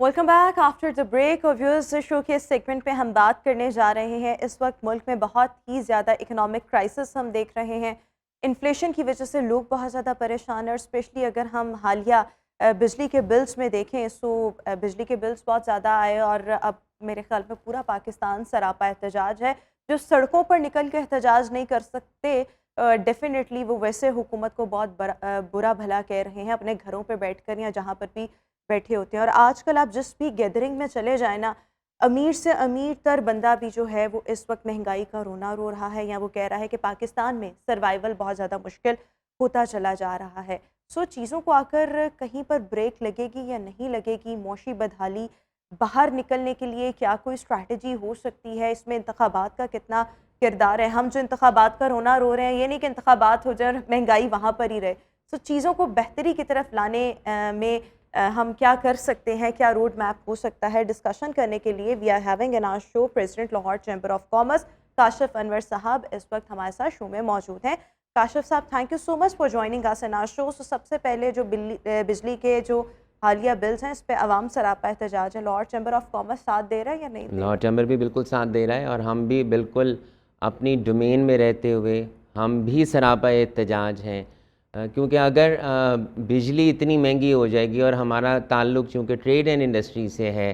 Welcome back after the break. اور viewers, شو کے اس segment پہ ہم بات کرنے جا رہے ہیں. اس وقت ملک میں بہت ہی زیادہ اکنامک کرائسس ہم دیکھ رہے ہیں. انفلیشن کی وجہ سے لوگ بہت زیادہ پریشان ہیں، اور اسپیشلی اگر ہم حالیہ بجلی کے بلز میں دیکھیں تو بجلی کے بلز بہت زیادہ آئے، اور اب میرے خیال میں پورا پاکستان سراپا احتجاج ہے. جو سڑکوں پر نکل کے احتجاج نہیں کر سکتے، ڈیفینیٹلی وہ ویسے حکومت کو بہت برا بھلا کہہ رہے ہیں اپنے گھروں پہ بیٹھ کر یا جہاں پر بھی بیٹھے ہوتے ہیں. اور آج کل آپ جس بھی گیدرنگ میں چلے جائیں نا، امیر سے امیر تر بندہ بھی جو ہے وہ اس وقت مہنگائی کا رونا رو رہا ہے، یا وہ کہہ رہا ہے کہ پاکستان میں سروائیول بہت زیادہ مشکل ہوتا چلا جا رہا ہے. سو چیزوں کو آ کر کہیں پر بریک لگے گی یا نہیں لگے گی؟ معاشی بدحالی باہر نکلنے کے لیے کیا کوئی اسٹریٹجی ہو سکتی ہے؟ اس میں انتخابات کا کتنا کردار ہے؟ ہم جو انتخابات کا رونا رو رہے ہیں، یہ نہیں کہ انتخابات ہو جائے اور مہنگائی وہاں پر ہی رہے. سو چیزوں کو بہتری کی طرف لانے میں ہم کیا کر سکتے ہیں؟ کیا روڈ میپ ہو سکتا ہے؟ ڈسکشن کرنے کے لیے we are having an our show president Lahore chamber of commerce Kashif Anwar sahib اس وقت ہمارے ساتھ شو میں موجود ہیں. Kashif sahib, thank you so much for joining us in our show. سب سے پہلے جو بجلی کے جو حالیہ بلز ہیں، اس پہ عوام سراپا احتجاج ہے. لاہور چیمبر آف کامرس ساتھ دے رہا ہے یا نہیں؟ لاہور چیمبر بھی بالکل ساتھ دے رہا ہے، اور ہم بھی بالکل اپنی ڈومین میں رہتے ہوئے ہم بھی سراپا احتجاج ہیں. کیونکہ اگر بجلی اتنی مہنگی ہو جائے گی، اور ہمارا تعلق چونکہ ٹریڈ اینڈ انڈسٹری سے ہے،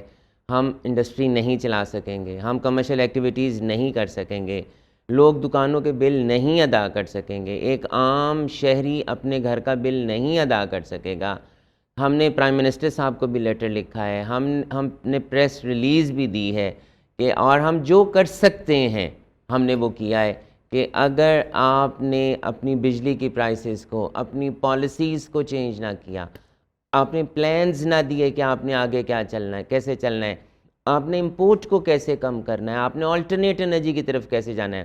ہم انڈسٹری نہیں چلا سکیں گے، ہم کمرشل ایکٹیویٹیز نہیں کر سکیں گے، لوگ دکانوں کے بل نہیں ادا کر سکیں گے، ایک عام شہری اپنے گھر کا بل نہیں ادا کر سکے گا. ہم نے پرائم منسٹر صاحب کو بھی لیٹر لکھا ہے، ہم نے پریس ریلیز بھی دی ہے کہ اور ہم جو کر سکتے ہیں ہم نے وہ کیا ہے کہ اگر آپ نے اپنی بجلی کی پرائسز کو، اپنی پالیسیز کو چینج نہ کیا، آپ نے پلانز نہ دیے کہ آپ نے آگے کیا چلنا ہے، کیسے چلنا ہے، آپ نے امپورٹ کو کیسے کم کرنا ہے، آپ نے آلٹرنیٹ انرجی کی طرف کیسے جانا ہے،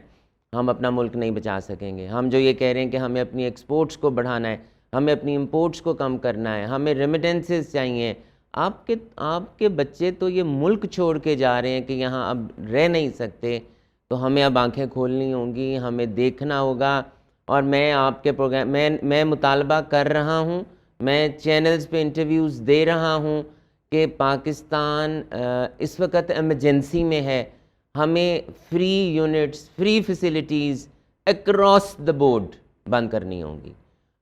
ہم اپنا ملک نہیں بچا سکیں گے. ہم جو یہ کہہ رہے ہیں کہ ہمیں اپنی ایکسپورٹس کو بڑھانا ہے، ہمیں اپنی امپورٹس کو کم کرنا ہے، ہمیں ریمیٹنسز چاہیے. آپ کے بچے تو یہ ملک چھوڑ کے جا رہے ہیں کہ یہاں اب رہ نہیں سکتے. تو ہمیں اب آنکھیں کھولنی ہوں گی، ہمیں دیکھنا ہوگا. اور میں آپ کے پروگرام میں مطالبہ کر رہا ہوں، میں چینلز پہ انٹرویوز دے رہا ہوں کہ پاکستان اس وقت ایمرجنسی میں ہے. ہمیں free units, free facilities across the board بند کرنی ہوں گی.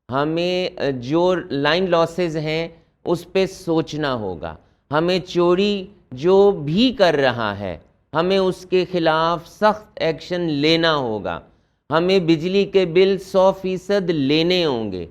ہمیں جو لائن لاسز ہیں اس پہ سوچنا ہوگا. ہمیں چوری جو بھی کر رہا ہے ہمیں اس کے خلاف سخت ایکشن لینا ہوگا. ہمیں بجلی کے بل 100% لینے ہوں گے.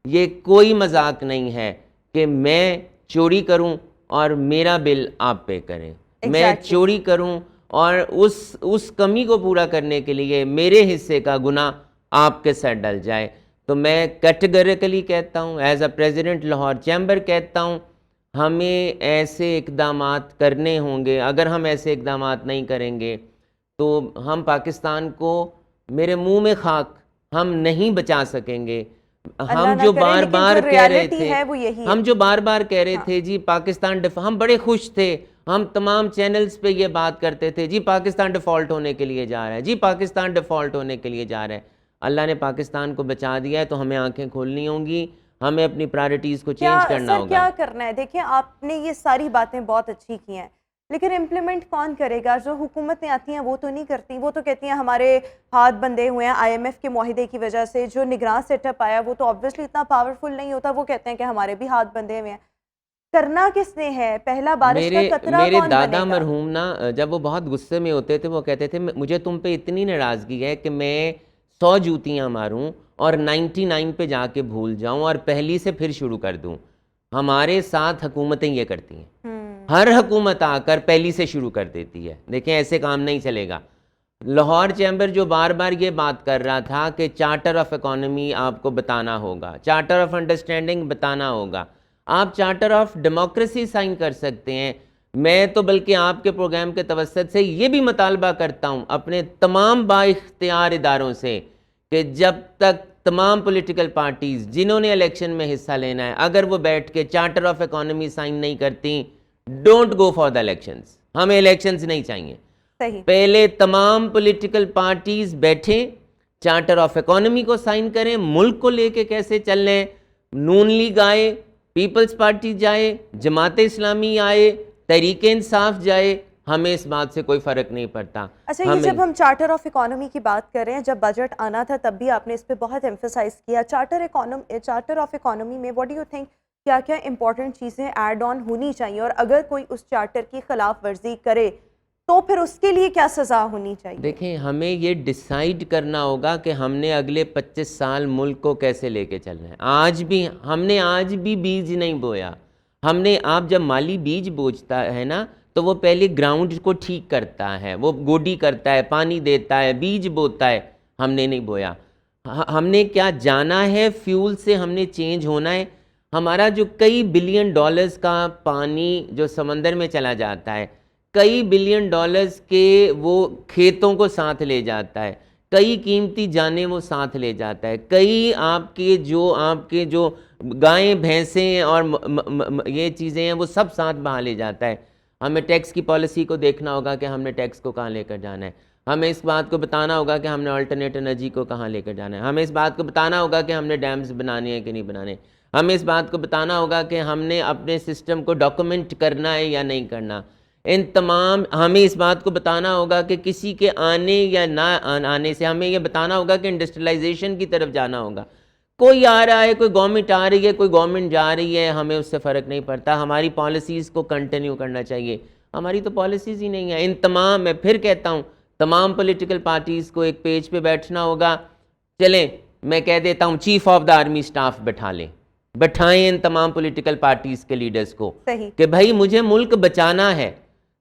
یہ کوئی مذاق نہیں ہے کہ میں چوری کروں اور میرا بل آپ پے کریں. میں چوری کروں اور اس کمی کو پورا کرنے کے لیے میرے حصے کا گناہ آپ کے سر ڈل جائے. تو میں کیٹیگریکلی کہتا ہوں، as a president Lahore chamber کہتا ہوں، ہمیں ایسے اقدامات کرنے ہوں گے. اگر ہم ایسے اقدامات نہیں کریں گے تو ہم پاکستان کو، میرے منہ میں خاک، ہم نہیں بچا سکیں گے. ہم جو بار بار کہہ رہے تھے جی پاکستان ہم بڑے خوش تھے، ہم تمام چینلز پہ یہ بات کرتے تھے جی پاکستان ڈیفالٹ ہونے کے لیے جا رہا ہے، جی پاکستان ڈیفالٹ ہونے کے لیے جا رہا ہے. اللہ نے پاکستان کو بچا دیا ہے، تو ہمیں آنکھیں کھولنی ہوں گی، ہمیں اپنی پرائرٹیز کو چینج کرنا ہوگا. کیا کرنا ہے؟ دیکھیں، آپ نے یہ ساری باتیں بہت اچھی کی ہیں، لیکن امپلیمنٹ کون کرے گا؟ جو حکومتیں آتی ہیں وہ تو نہیں کرتی. وہ تو کہتی ہیں ہمارے ہاتھ بندھے ہوئے ہیں IMF کے معاہدے کی وجہ سے. جو نگراں سیٹ اپ آیا وہ تو آبویسلی اتنا پاورفل نہیں ہوتا. وہ کہتے ہیں کہ ہمارے بھی ہاتھ بندھے ہوئے ہیں. کرنا کس نے ہے؟ پہلا بارش کا قطرہ میرے کون بنے گا؟ دادا مرحوم نا جب وہ بہت غصے میں ہوتے تھے وہ کہتے تھے مجھے تم پہ اتنی ناراضگی ہے کہ میں 100 جوتیاں ماروں اور 99 پہ جا کے بھول جاؤں اور پہلی سے پھر شروع کر دوں. ہمارے ساتھ حکومتیں یہ کرتی ہیں، ہر حکومت آ کر پہلی سے شروع کر دیتی ہے. دیکھیں ایسے کام نہیں چلے گا. لاہور چیمبر جو بار بار یہ بات کر رہا تھا کہ چارٹر آف اکانومی آپ کو بتانا ہوگا، چارٹر آف انڈرسٹینڈنگ بتانا ہوگا. آپ چارٹر آف ڈیموکریسی سائن کر سکتے ہیں. میں تو بلکہ آپ کے پروگرام کے توسط سے یہ بھی مطالبہ کرتا ہوں اپنے تمام بااختیار اداروں سے کہ جب تک تمام پولیٹیکل پارٹیز جنہوں نے الیکشن میں حصہ لینا ہے اگر وہ بیٹھ کے چارٹر آف اکانومی سائن نہیں کرتی، don't go for the elections. ہمیں الیکشنز نہیں چاہیے. پہلے تمام پولیٹیکل پارٹیز بیٹھیں، چارٹر آف اکانومی کو سائن کریں, ملک کو لے کے کیسے چل رہے ہیں. نون لیگ آئے, پیپلز پارٹی جائے, جماعت اسلامی آئے, تحریک انصاف جائے, ہمیں اس بات سے کوئی فرق نہیں پڑتا. اچھا, یہ جب ہم چارٹر آف اکانومی کی بات کر رہے ہیں, جب بجٹ آنا تھا تب بھی آپ نے اس پہ بہت ایمفسائز کیا. چارٹر آف اکانومی میں واٹ ڈو یو تھنک کیا کیا امپورٹنٹ چیزیں ایڈ آن ہونی چاہیے, اور اگر کوئی اس چارٹر کی خلاف ورزی کرے تو پھر اس کے لیے کیا سزا ہونی چاہیے؟ دیکھیں, ہمیں یہ ڈیسائیڈ کرنا ہوگا کہ ہم نے اگلے 25 سال ملک کو کیسے لے کے چل رہے ہیں. ہم نے آج بھی بیج نہیں بویا. ہم نے, آپ جب مالی بیج بوجھتا ہے نا تو وہ پہلے گراؤنڈ کو ٹھیک کرتا ہے, وہ گوڈی کرتا ہے, پانی دیتا ہے, بیج بوتا ہے. ہم نے نہیں بویا. ہم نے کیا جانا ہے, فیول سے ہم نے چینج ہونا ہے. ہمارا جو کئی بلین ڈالرز کا پانی جو سمندر میں چلا جاتا ہے, کئی بلین ڈالرز کے وہ کھیتوں کو ساتھ لے جاتا ہے, کئی قیمتی جانیں وہ ساتھ لے جاتا ہے, کئی آپ کے جو گائیں بھینسیں اور یہ چیزیں ہیں وہ سب ساتھ بہا لے جاتا ہے. ہمیں ٹیکس کی پالیسی کو دیکھنا ہوگا کہ ہم نے ٹیکس کو کہاں لے کر جانا ہے. ہمیں اس بات کو بتانا ہوگا کہ ہم نے آلٹرنیٹ انرجی کو کہاں لے کر جانا ہے. ہمیں اس بات کو بتانا ہوگا کہ ہم نے ڈیمز بنانے ہیں کہ نہیں بنانے. ہمیں اس بات کو بتانا ہوگا کہ ہم نے اپنے سسٹم کو ڈاکومنٹ کرنا ہے یا نہیں کرنا. ہمیں اس بات کو بتانا ہوگا کہ کسی کے آنے یا نہ آنے سے, ہمیں یہ بتانا ہوگا کہ انڈسٹریلائزیشن کی طرف جانا ہوگا. کوئی آ رہا ہے, کوئی گورنمنٹ آ رہی ہے, کوئی گورنمنٹ جا رہی ہے, ہمیں اس سے فرق نہیں پڑتا. ہماری پالیسیز کو کنٹینیو کرنا چاہیے. ہماری تو پالیسیز ہی نہیں ہیں. میں پھر کہتا ہوں, تمام پولیٹیکل پارٹیز کو ایک پیج پہ بیٹھنا ہوگا. چلیں, میں کہہ دیتا ہوں, chief of the army staff بٹھائیں ان تمام پولیٹیکل پارٹیز کے لیڈرز کو کہ بھائی مجھے ملک بچانا ہے.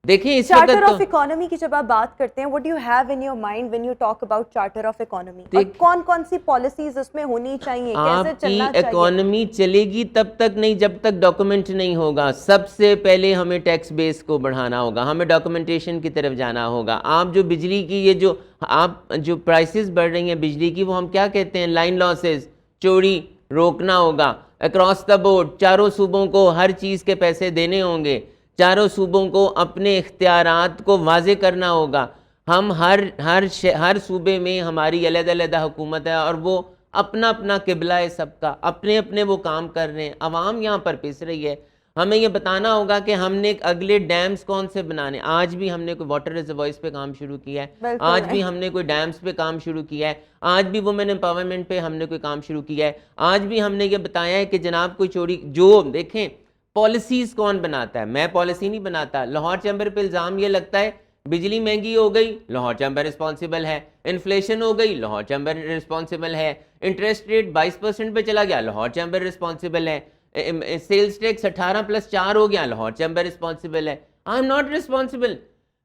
دیکھیں, اس وقت چارٹر آف اکانومی کی جب آپ بات کرتے ہیں, what do you have in your mind when you talk about charter of economy, اور کون کون سی پالیسیز اس میں ہونی چاہیے, کیسے چلنا آپ کی اکانومی چلے گی تب تک نہیں جب تک ڈاکومنٹ نہیں ہوگا. سب سے پہلے ہمیں ٹیکس بیس کو بڑھانا ہوگا, ہمیں ڈاکومنٹیشن کی طرف جانا ہوگا. آپ جو بجلی کی یہ جو پرائسز بڑھ رہی ہیں بجلی کی, وہ ہم کیا کہتے ہیں, لائن لاسز, چوری روکنا ہوگا. اکراس دا بورڈ چاروں صوبوں کو ہر چیز کے پیسے دینے ہوں گے. چاروں صوبوں کو اپنے اختیارات کو واضح کرنا ہوگا. ہم ہر صوبے میں ہماری علیحدہ حکومت ہے, اور وہ اپنا اپنا قبلہ ہے سب کا, اپنے اپنے وہ کام کر رہے ہیں. عوام یہاں پر پس رہی ہے. ہمیں یہ بتانا ہوگا کہ ہم نے اگلے ڈیمز کون سے بنانے. آج بھی ہم نے کوئی واٹر ریزروائرز پہ کام شروع کیا ہے, آج بھی ہم نے کوئی ڈیمز پہ کام شروع کیا ہے, آج بھی وومن امپاورمنٹ پہ ہم نے کوئی کام شروع کیا ہے. آج بھی ہم نے یہ بتایا ہے کہ جناب کوئی چوری, جو دیکھیں پالیسیز کون بناتا ہے, میں پالیسی نہیں بناتا. لاہور چیمبر پہ الزام یہ لگتا ہے بجلی مہنگی ہو گئی, لاہور چیمبر رسپانسبل ہے. انفلیشن ہو گئی, لاہور چیمبر رسپانسبل ہے. انٹرسٹ ریٹ 22% پہ چلا گیا, لاہور چیمبر رسپانسبل ہے. سیلز ٹیکس 18+4 ہو گیا, لاہور چیمبر رسپانسبل ہے. I am not responsible.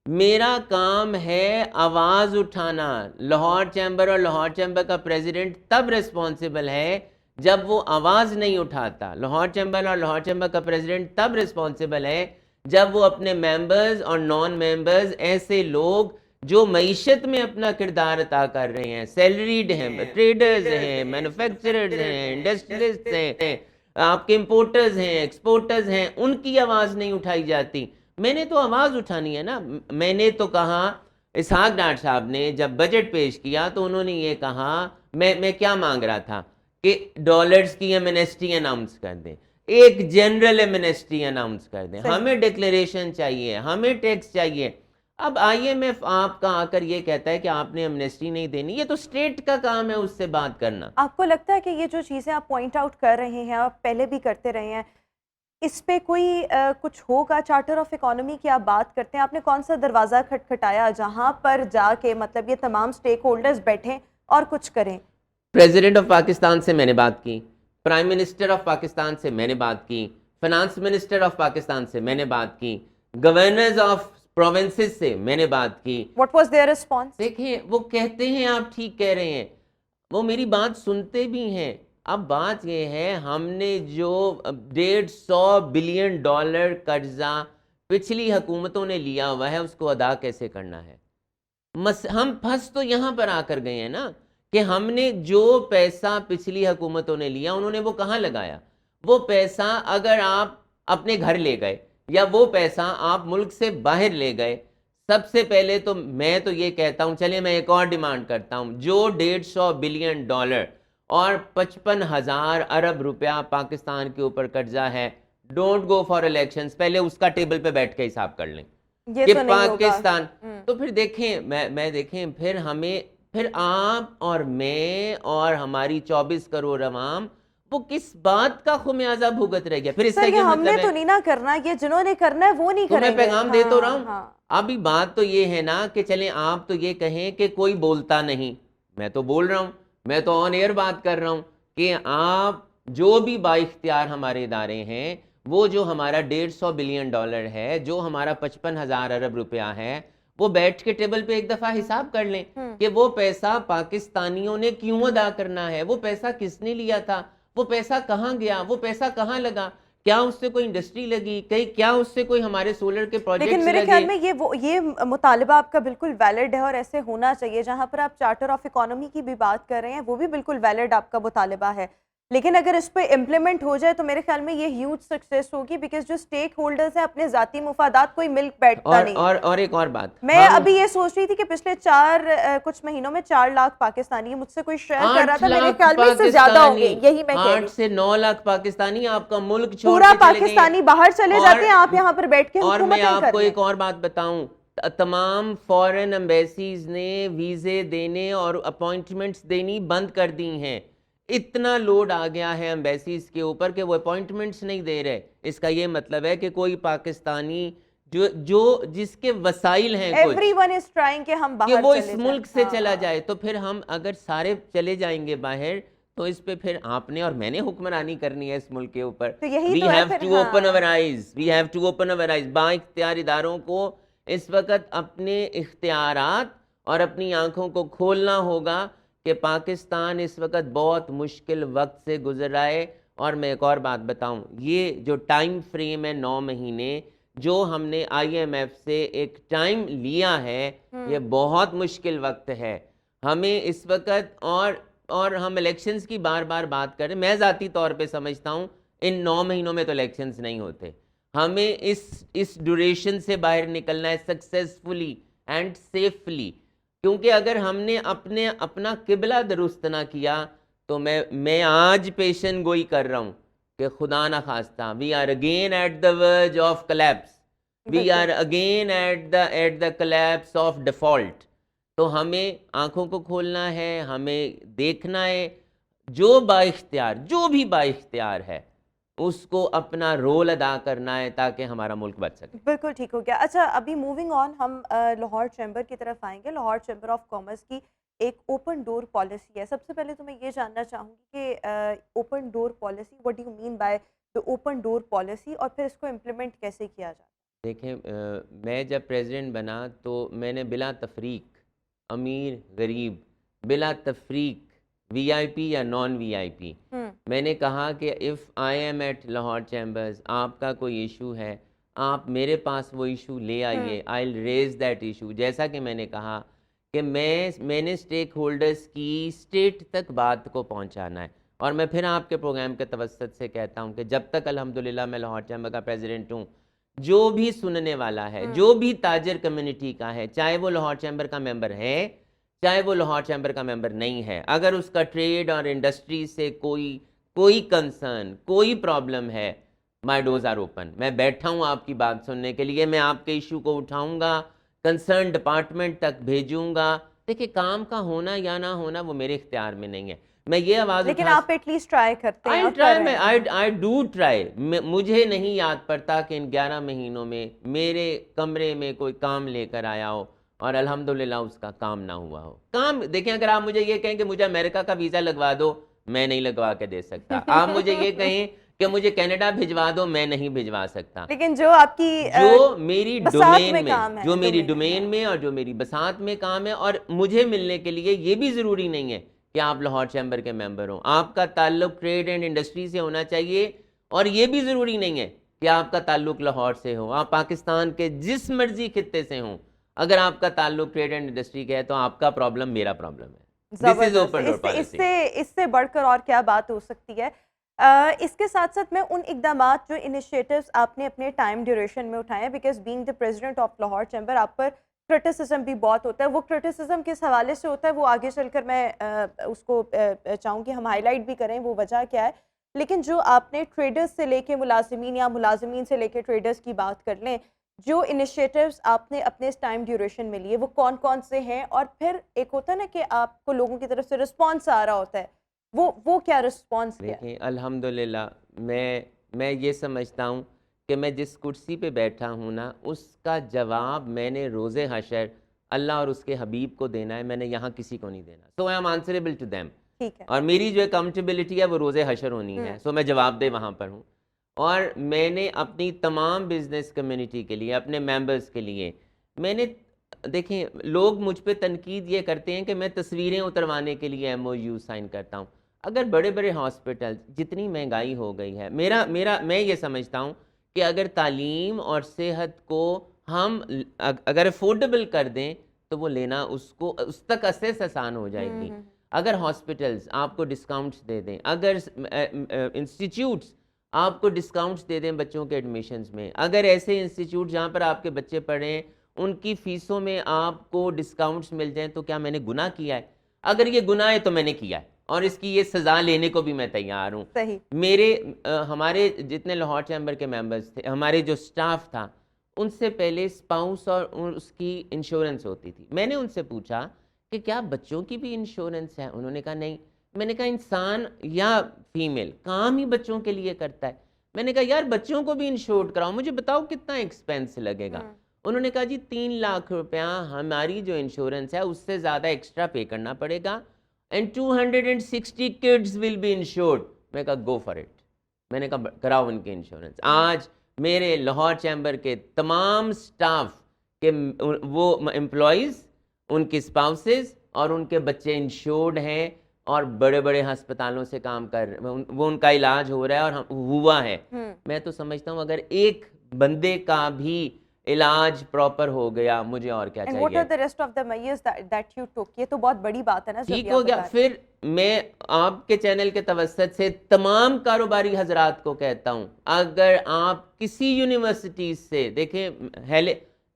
میرا کام ہے آواز اٹھانا. لاہور چیمبر اور لاہور چیمبر کا پریزیڈنٹ تب رسپانسبل ہے جب وہ آواز نہیں اٹھاتا. لاہور چیمبر اور لاہور چیمبر کا پریزیڈنٹ تب رسپانسبل ہے جب وہ اپنے ممبرز اور نان ممبرز, ایسے لوگ جو معیشت میں اپنا کردار عطا کر رہے ہیں, سیلریڈ ہیں, ٹریڈرز ہیں, مینوفیکچررز ہیں, انڈسٹریلسٹ ہیں, آپ کے امپورٹرز ہیں, ایکسپورٹرز ہیں, ان کی آواز نہیں اٹھائی جاتی. میں نے تو آواز اٹھانی ہے نا. میں نے تو کہا, اسحاق ڈاٹ صاحب نے جب بجٹ پیش کیا تو انہوں نے یہ کہا, میں کیا مانگ رہا تھا کہ ڈالرز کی ایمنیسٹی اناؤنس کر دیں, ایک جنرل ایمنیسٹی اناؤنس کر دیں. ہمیں ڈکلیریشن چاہیے, ہمیں ٹیکس چاہیے. اب آئی ایم ایف آپ کا آ کر یہ کہتا ہے کہ آپ نے ایمنیسٹی نہیں دینی, یہ تو اسٹیٹ کا کام ہے اس سے بات کرنا. آپ کو لگتا ہے کہ یہ جو چیزیں آپ پوائنٹ آؤٹ کر رہے ہیں, آپ پہلے بھی کرتے رہے ہیں, اس پہ کوئی کچھ ہوگا؟ چارٹر آف اکانومی کی آپ بات کرتے ہیں, آپ نے کون سا دروازہ کھٹکھٹایا جہاں پر جا کے مطلب یہ تمام سٹیک ہولڈرز بیٹھیں اور کچھ کریں؟ پریزیڈنٹ آف پاکستان سے میں نے بات کی, پرائم منسٹر آف پاکستان سے میں نے بات کی, فنانس منسٹر آف پاکستان سے میں نے بات کی, گورنرز آف پروونسز سے میں نے بات کی. What was their response? دیکھیں, وہ کہتے ہیں آپ ٹھیک کہہ رہے ہیں, وہ میری بات سنتے بھی ہیں. اب بات یہ ہے, ہم نے جو $150 بلین قرضہ پچھلی حکومتوں نے لیا ہوا ہے, اس کو ادا کیسے کرنا ہے. ہم پھنس تو یہاں پر آ کر گئے ہیں نا کہ ہم نے جو پیسہ پچھلی حکومتوں نے لیا, انہوں نے وہ کہاں لگایا. وہ پیسہ اگر آپ اپنے گھر لے گئے یا وہ پیسہ آپ ملک سے باہر لے گئے, سب سے پہلے تو میں تو یہ کہتا ہوں، چلے میں ایک اور ڈیمانڈ کرتا ہوں، جو $150 بلین اور 55,000 ارب روپیہ پاکستان کے اوپر قرضہ ہے، ڈونٹ گو فار الیکشنز، پہلے اس کا ٹیبل پہ بیٹھ کے حساب کر لیں یہ کہ تو نہیں ہوگا. پاکستان. تو پھر دیکھیں میں دیکھیں پھر آپ اور میں اور ہماری 24 کروڑ عوام وہ کس بات کا خمیازہ بھگت رہ گیا. پھر اس کا سر یہ یہ ہم نے مطلب تو ہے، نہیں نہ کرنا، یہ جنہوں نے کرنا ہے وہ نہیں تو میں کریں گے. پیغام دے تو رہا ہوں. ہاں. ابھی بات تو یہ ہے نا کہ چلیں آپ تو یہ کہیں کہ کوئی بولتا نہیں، میں تو بول رہا ہوں، میں تو آن ایئر بات کر رہا ہوں کہ آپ جو بھی با اختیار ہمارے ادارے ہیں، وہ جو ہمارا $150 بلین ہے، جو ہمارا 55,000 ارب روپیہ ہے، وہ بیٹھ کے ٹیبل پہ ایک دفعہ حساب کر لیں کہ وہ پیسہ پاکستانیوں نے کیوں ادا کرنا ہے، وہ پیسہ کس نے لیا تھا، وہ پیسہ کہاں گیا، وہ پیسہ کہاں لگا، کیا اس سے کوئی انڈسٹری لگی، کیا اس سے کوئی ہمارے سولر کے لیکن پروجیکٹس میرے لگے. خیال میں یہ مطالبہ آپ کا بالکل ویلڈ ہے اور ایسے ہونا چاہیے. جہاں پر آپ چارٹر آف اکانومی کی بھی بات کر رہے ہیں وہ بھی بالکل ویلڈ آپ کا مطالبہ ہے، لیکن اگر اس پہ امپلیمنٹ ہو جائے تو میرے خیال میں یہ ہیوج سکسیس ہوگی، بیکاز جو اسٹیک ہولڈرز ہیں اپنے ذاتی مفادات کوئی مل بیٹھتا نہیں. اور ایک اور بات، میں ابھی یہ سوچ رہی تھی کہ پچھلے کچھ مہینوں میں 4 لاکھ پاکستانی، مجھ سے کوئی شیئر کر رہا تھا، میرے خیال میں اس سے زیادہ ہوں گے، یہی میں کہہ رہی 8 ہوں. سے 9 لاکھ پاکستانی آپ کا ملک چھوڑ پورا کے چلے گئے. پاکستانی باہر چلے جاتے ہیں، آپ یہاں پر بیٹھ کے اور میں حکومتیں آپ کر کو رہے ہیں. ایک اور بات بتاؤں، تمام فورن ایمبیسیز نے ویزے دینے اور اپوائنٹمنٹس دینی بند کر دی ہیں. اتنا لوڈ آ گیا ہے ایمبیسیز کے اوپر کہ وہ اپوائنٹمنٹس نہیں دے رہے. اس کا یہ مطلب ہے کہ کوئی پاکستانی جو جس کے وسائل ہیں ایوری ون از ٹرائنگ کہ ہم کہ باہر وہ چلے اس جائیں. ملک سے چلا جائے، تو پھر ہم اگر سارے چلے جائیں گے باہر تو اس پہ پھر آپ نے اور میں نے حکمرانی کرنی ہے اس ملک کے اوپر. تو یہی وی تو ہے ہیو پھر. To open our eyes, we have to open our eyes. با اختیار اداروں کو اس وقت اپنے اختیارات اور اپنی آنکھوں کو کھولنا ہوگا کہ پاکستان اس وقت بہت مشکل وقت سے گزر رہا ہے. اور میں ایک اور بات بتاؤں، یہ جو ٹائم فریم ہے 9 مہینے جو ہم نے آئی ایم ایف سے ایک ٹائم لیا ہے، یہ بہت مشکل وقت ہے ہمیں اس وقت. اور ہم الیکشنز کی بار بار بات کریں، میں ذاتی طور پہ سمجھتا ہوں ان 9 مہینوں میں تو الیکشنز نہیں ہوتے. ہمیں اس ڈیوریشن سے باہر نکلنا ہے سکسیسفلی اینڈ سیفلی، کیونکہ اگر ہم نے اپنا قبلہ درست نہ کیا تو میں آج پیشن گوئی کر رہا ہوں کہ خدا نہ خواستہ we are again at the verge of collapse, we are again at the collapse of default. تو ہمیں آنکھوں کو کھولنا ہے، ہمیں دیکھنا ہے، جو با اختیار ہے اس کو اپنا رول ادا کرنا ہے تاکہ ہمارا ملک بچ سکے. بالکل ٹھیک ہو گیا. اچھا ابھی موونگ آن ہم لاہور چیمبر کی طرف آئیں گے. لاہور چیمبر آف کامرس کی ایک اوپن ڈور پالیسی ہے. سب سے پہلے تو میں یہ جاننا چاہوں گی کہ open door policy, what do you mean by the open door policy, اور پھر اس کو امپلیمنٹ کیسے کیا جاتا ہے؟ دیکھیں میں جب پریزیڈنٹ بنا تو میں نے بلا تفریق امیر غریب، بلا تفریق وی آئی پی یا نان وی آئی پی، میں نے کہا کہ if I am at Lahore chambers, آپ کا کوئی ایشو ہے آپ میرے پاس وہ ایشو لے آئیے، آئی ول ریز دیٹ ایشو. جیسا کہ میں نے کہا کہ میں نے اسٹیک ہولڈرز کی اسٹیٹ تک بات کو پہنچانا ہے. اور میں پھر آپ کے پروگرام کے توسط سے کہتا ہوں کہ جب تک الحمدللہ میں لاہور چیمبر کا پریزیڈنٹ ہوں، جو بھی سننے والا ہے، جو بھی تاجر کمیونٹی کا ہے، چاہے وہ لاہور چیمبر کا ممبر ہے چاہے وہ لاہور چیمبر کا ممبر نہیں ہے، اگر اس کا ٹریڈ اور انڈسٹری سے کوئی کنسرن، کوئی پرابلم ہے، مائی ڈورز آر اوپن. میں بیٹھا ہوں آپ کی بات سننے کے لیے. میں آپ کے ایشو کو اٹھاؤں گا، کنسرن ڈپارٹمنٹ تک بھیجوں گا. دیکھیں کام کا ہونا یا نہ ہونا وہ میرے اختیار میں نہیں ہے. میں یہ آواز لیکن آپ ایٹ لیسٹ ٹرائی کرتے ہیں. I do try. مجھے نہیں یاد پڑتا کہ ان 11 مہینوں میں میرے کمرے میں کوئی کام لے کر آیا ہو اور الحمدللہ اس کا کام نہ ہوا ہو. کام دیکھیں، اگر آپ مجھے یہ کہیں کہ مجھے امریکہ کا ویزا لگوا دو، میں نہیں لگوا کے دے سکتا. آپ مجھے یہ کہیں کہ مجھے کینیڈا بھجوا دو، میں نہیں بھجوا سکتا. لیکن جو آپ کی جو میری ڈومین میں، جو میری ڈومین میں اور جو میری بساط میں کام ہے، اور مجھے ملنے کے لیے یہ بھی ضروری نہیں ہے کہ آپ لاہور چیمبر کے ممبر ہوں. آپ کا تعلق ٹریڈ اینڈ انڈسٹری سے ہونا چاہیے، اور یہ بھی ضروری نہیں ہے کہ آپ کا تعلق لاہور سے ہو. آپ پاکستان کے جس مرضی خطے سے ہوں، اگر آپ کا تعلق ٹریڈ اینڈ انڈسٹری کا ہے تو آپ کا پرابلم میرا پرابلم ہے. اس سے بڑھ کر اور کیا بات ہو سکتی ہے. اس کے ساتھ ساتھ میں ان اقدامات جو انیشیٹوز آپ نے اپنے ٹائم ڈیوریشن میں اٹھائے ہیں، because being the president of Lahore chamber آپ پر کرٹیسزم بھی بہت ہوتا ہے. وہ کرٹیسزم کس حوالے سے ہوتا ہے وہ آگے چل کر میں اس کو چاہوں گی ہم ہائی لائٹ بھی کریں وہ وجہ کیا ہے. لیکن جو آپ نے ٹریڈرز سے لے کے ملازمین یا ملازمین سے لے کے ٹریڈرز کی بات کر لیں, جو انیشیٹوز آپ نے اپنے اس ٹائم ڈیوریشن میں لیے وہ کون کون سے ہیں, اور پھر ایک ہوتا ہے نا کہ آپ کو لوگوں کی طرف سے رسپانس آ رہا ہوتا ہے, وہ کیا رسپانس کیا ہے؟ دیکھیں الحمدللہ میں یہ سمجھتا ہوں کہ میں جس کرسی پہ بیٹھا ہوں نا, اس کا جواب میں نے روز حشر اللہ اور اس کے حبیب کو دینا ہے, میں نے یہاں کسی کو نہیں دینا. So I am answerable to them, ٹھیک ہے. اور میری جو اکاؤنٹیبلٹی ہے وہ روز حشر ہونی ہے. سو میں جواب دہ وہاں پر ہوں. اور میں نے اپنی تمام بزنس کمیونٹی کے لیے, اپنے ممبرز کے لیے, میں نے دیکھیں لوگ مجھ پہ تنقید یہ کرتے ہیں کہ میں تصویریں اتروانے کے لیے MOU سائن کرتا ہوں. اگر بڑے بڑے ہاسپٹل, جتنی مہنگائی ہو گئی ہے, میں یہ سمجھتا ہوں کہ اگر تعلیم اور صحت کو ہم اگر افورڈیبل کر دیں تو وہ لینا اس تک اسیس آسان ہو جائے گی. اگر ہاسپٹلز آپ کو ڈسکاؤنٹس دے دیں, اگر انسٹیٹیوٹس آپ کو ڈسکاؤنٹس دے دیں بچوں کے ایڈمیشنز میں, اگر ایسے انسٹیٹیوٹ جہاں پر آپ کے بچے پڑھیں ان کی فیسوں میں آپ کو ڈسکاؤنٹس مل جائیں, تو کیا میں نے گناہ کیا ہے؟ اگر یہ گناہ ہے تو میں نے کیا ہے, اور اس کی یہ سزا لینے کو بھی میں تیار ہوں. ہمارے جتنے لاہور چیمبر کے ممبرز تھے, ہمارے جو سٹاف تھا, ان سے پہلے سپاؤس اور اس کی انشورنس ہوتی تھی. میں نے ان سے پوچھا کہ کیا بچوں کی بھی انشورنس ہے؟ انہوں نے کہا نہیں. میں نے کہا انسان یا فیمیل کام ہی بچوں کے لیے کرتا ہے. میں نے کہا یار بچوں کو بھی انشورڈ کراؤ, مجھے بتاؤ کتنا ایکسپینس لگے گا. انہوں نے کہا جی 3 لاکھ روپیہ ہماری جو انشورنس ہے اس سے زیادہ ایکسٹرا پے کرنا پڑے گا, and 260 kids will be insured. میں کہا go for it. میں نے کہا کراؤ ان کی انشورنس. آج میرے لاہور چیمبر کے تمام سٹاف کے وہ امپلائیز, ان کی اسپاؤسز اور ان کے بچے انشورڈ ہیں, اور بڑے بڑے ہسپتالوں سے کام کر رہے ہیں, وہ ان کا علاج ہو رہا ہے اور ہوا ہے. میں تو سمجھتا ہوں اگر ایک بندے کا بھی علاج پراپر ہو گیا, مجھے اور کیا چاہیے. And what are the rest of the measures that you took? یہ تو بہت بڑی بات ہے نا. ٹھیک ہو گیا. پھر میں آپ کے چینل کے توسط سے تمام کاروباری حضرات کو کہتا ہوں, اگر آپ کسی یونیورسٹیز سے دیکھیں,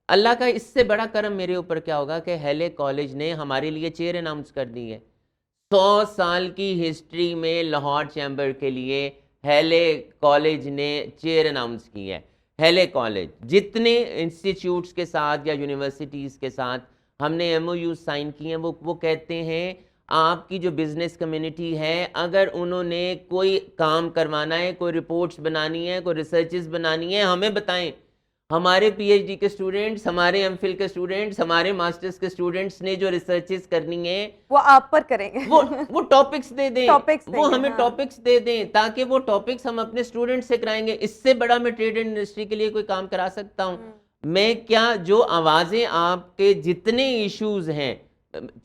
اللہ کا اس سے بڑا کرم میرے اوپر کیا ہوگا کہ ہیلے کالج نے ہمارے لیے چیئر اناؤنس کر دی ہے. 100 سال کی ہسٹری میں لاہور چیمبر کے لیے ہیلے کالج نے چیئر اناؤنس کی ہے. ہیلے کالج جتنے انسٹیٹیوٹس کے ساتھ یا یونیورسٹیز کے ساتھ ہم نے MOU سائن کیے ہیں, وہ کہتے ہیں آپ کی جو بزنس کمیونٹی ہے, اگر انہوں نے کوئی کام کروانا ہے, کوئی رپورٹس بنانی ہے, کوئی ریسرچز بنانی ہے, ہمیں بتائیں. ہمارے PhD کے اسٹوڈنٹس, ہمارے MPhil کے اسٹوڈنٹس, ہمارے ماسٹرز کے اسٹوڈنٹس نے جو ریسرچز کرنی ہیں وہ آپ پر کریں گے. وہ ٹاپکس دے دیں, وہ ہمیں ٹاپکس دے دیں تاکہ وہ ٹاپکس ہم اپنے اسٹوڈنٹ سے کرائیں گے. اس سے بڑا میں ٹریڈ اینڈ انڈسٹری کے لیے کوئی کام کرا سکتا ہوں؟ میں کیا جو آوازیں آپ کے جتنے ایشوز ہیں,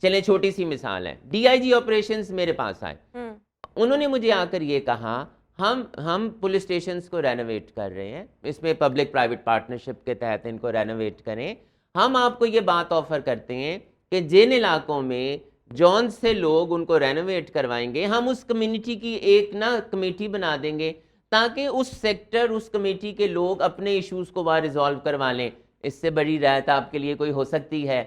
چلیں چھوٹی سی مثال ہے, DIG آپریشنز میرے پاس آئے, انہوں نے مجھے آ کر یہ کہا ہم پولیس اسٹیشنز کو رینوویٹ کر رہے ہیں, اس میں پبلک پرائیویٹ پارٹنرشپ کے تحت ان کو رینوویٹ کریں. ہم آپ کو یہ بات آفر کرتے ہیں کہ جن علاقوں میں جون سے لوگ ان کو رینوویٹ کروائیں گے, ہم اس کمیونٹی کی ایک کمیٹی بنا دیں گے تاکہ اس سیکٹر, اس کمیٹی کے لوگ اپنے ایشوز کو وہاں ریزالو کروا لیں. اس سے بڑی رعایت آپ کے لیے کوئی ہو سکتی ہے؟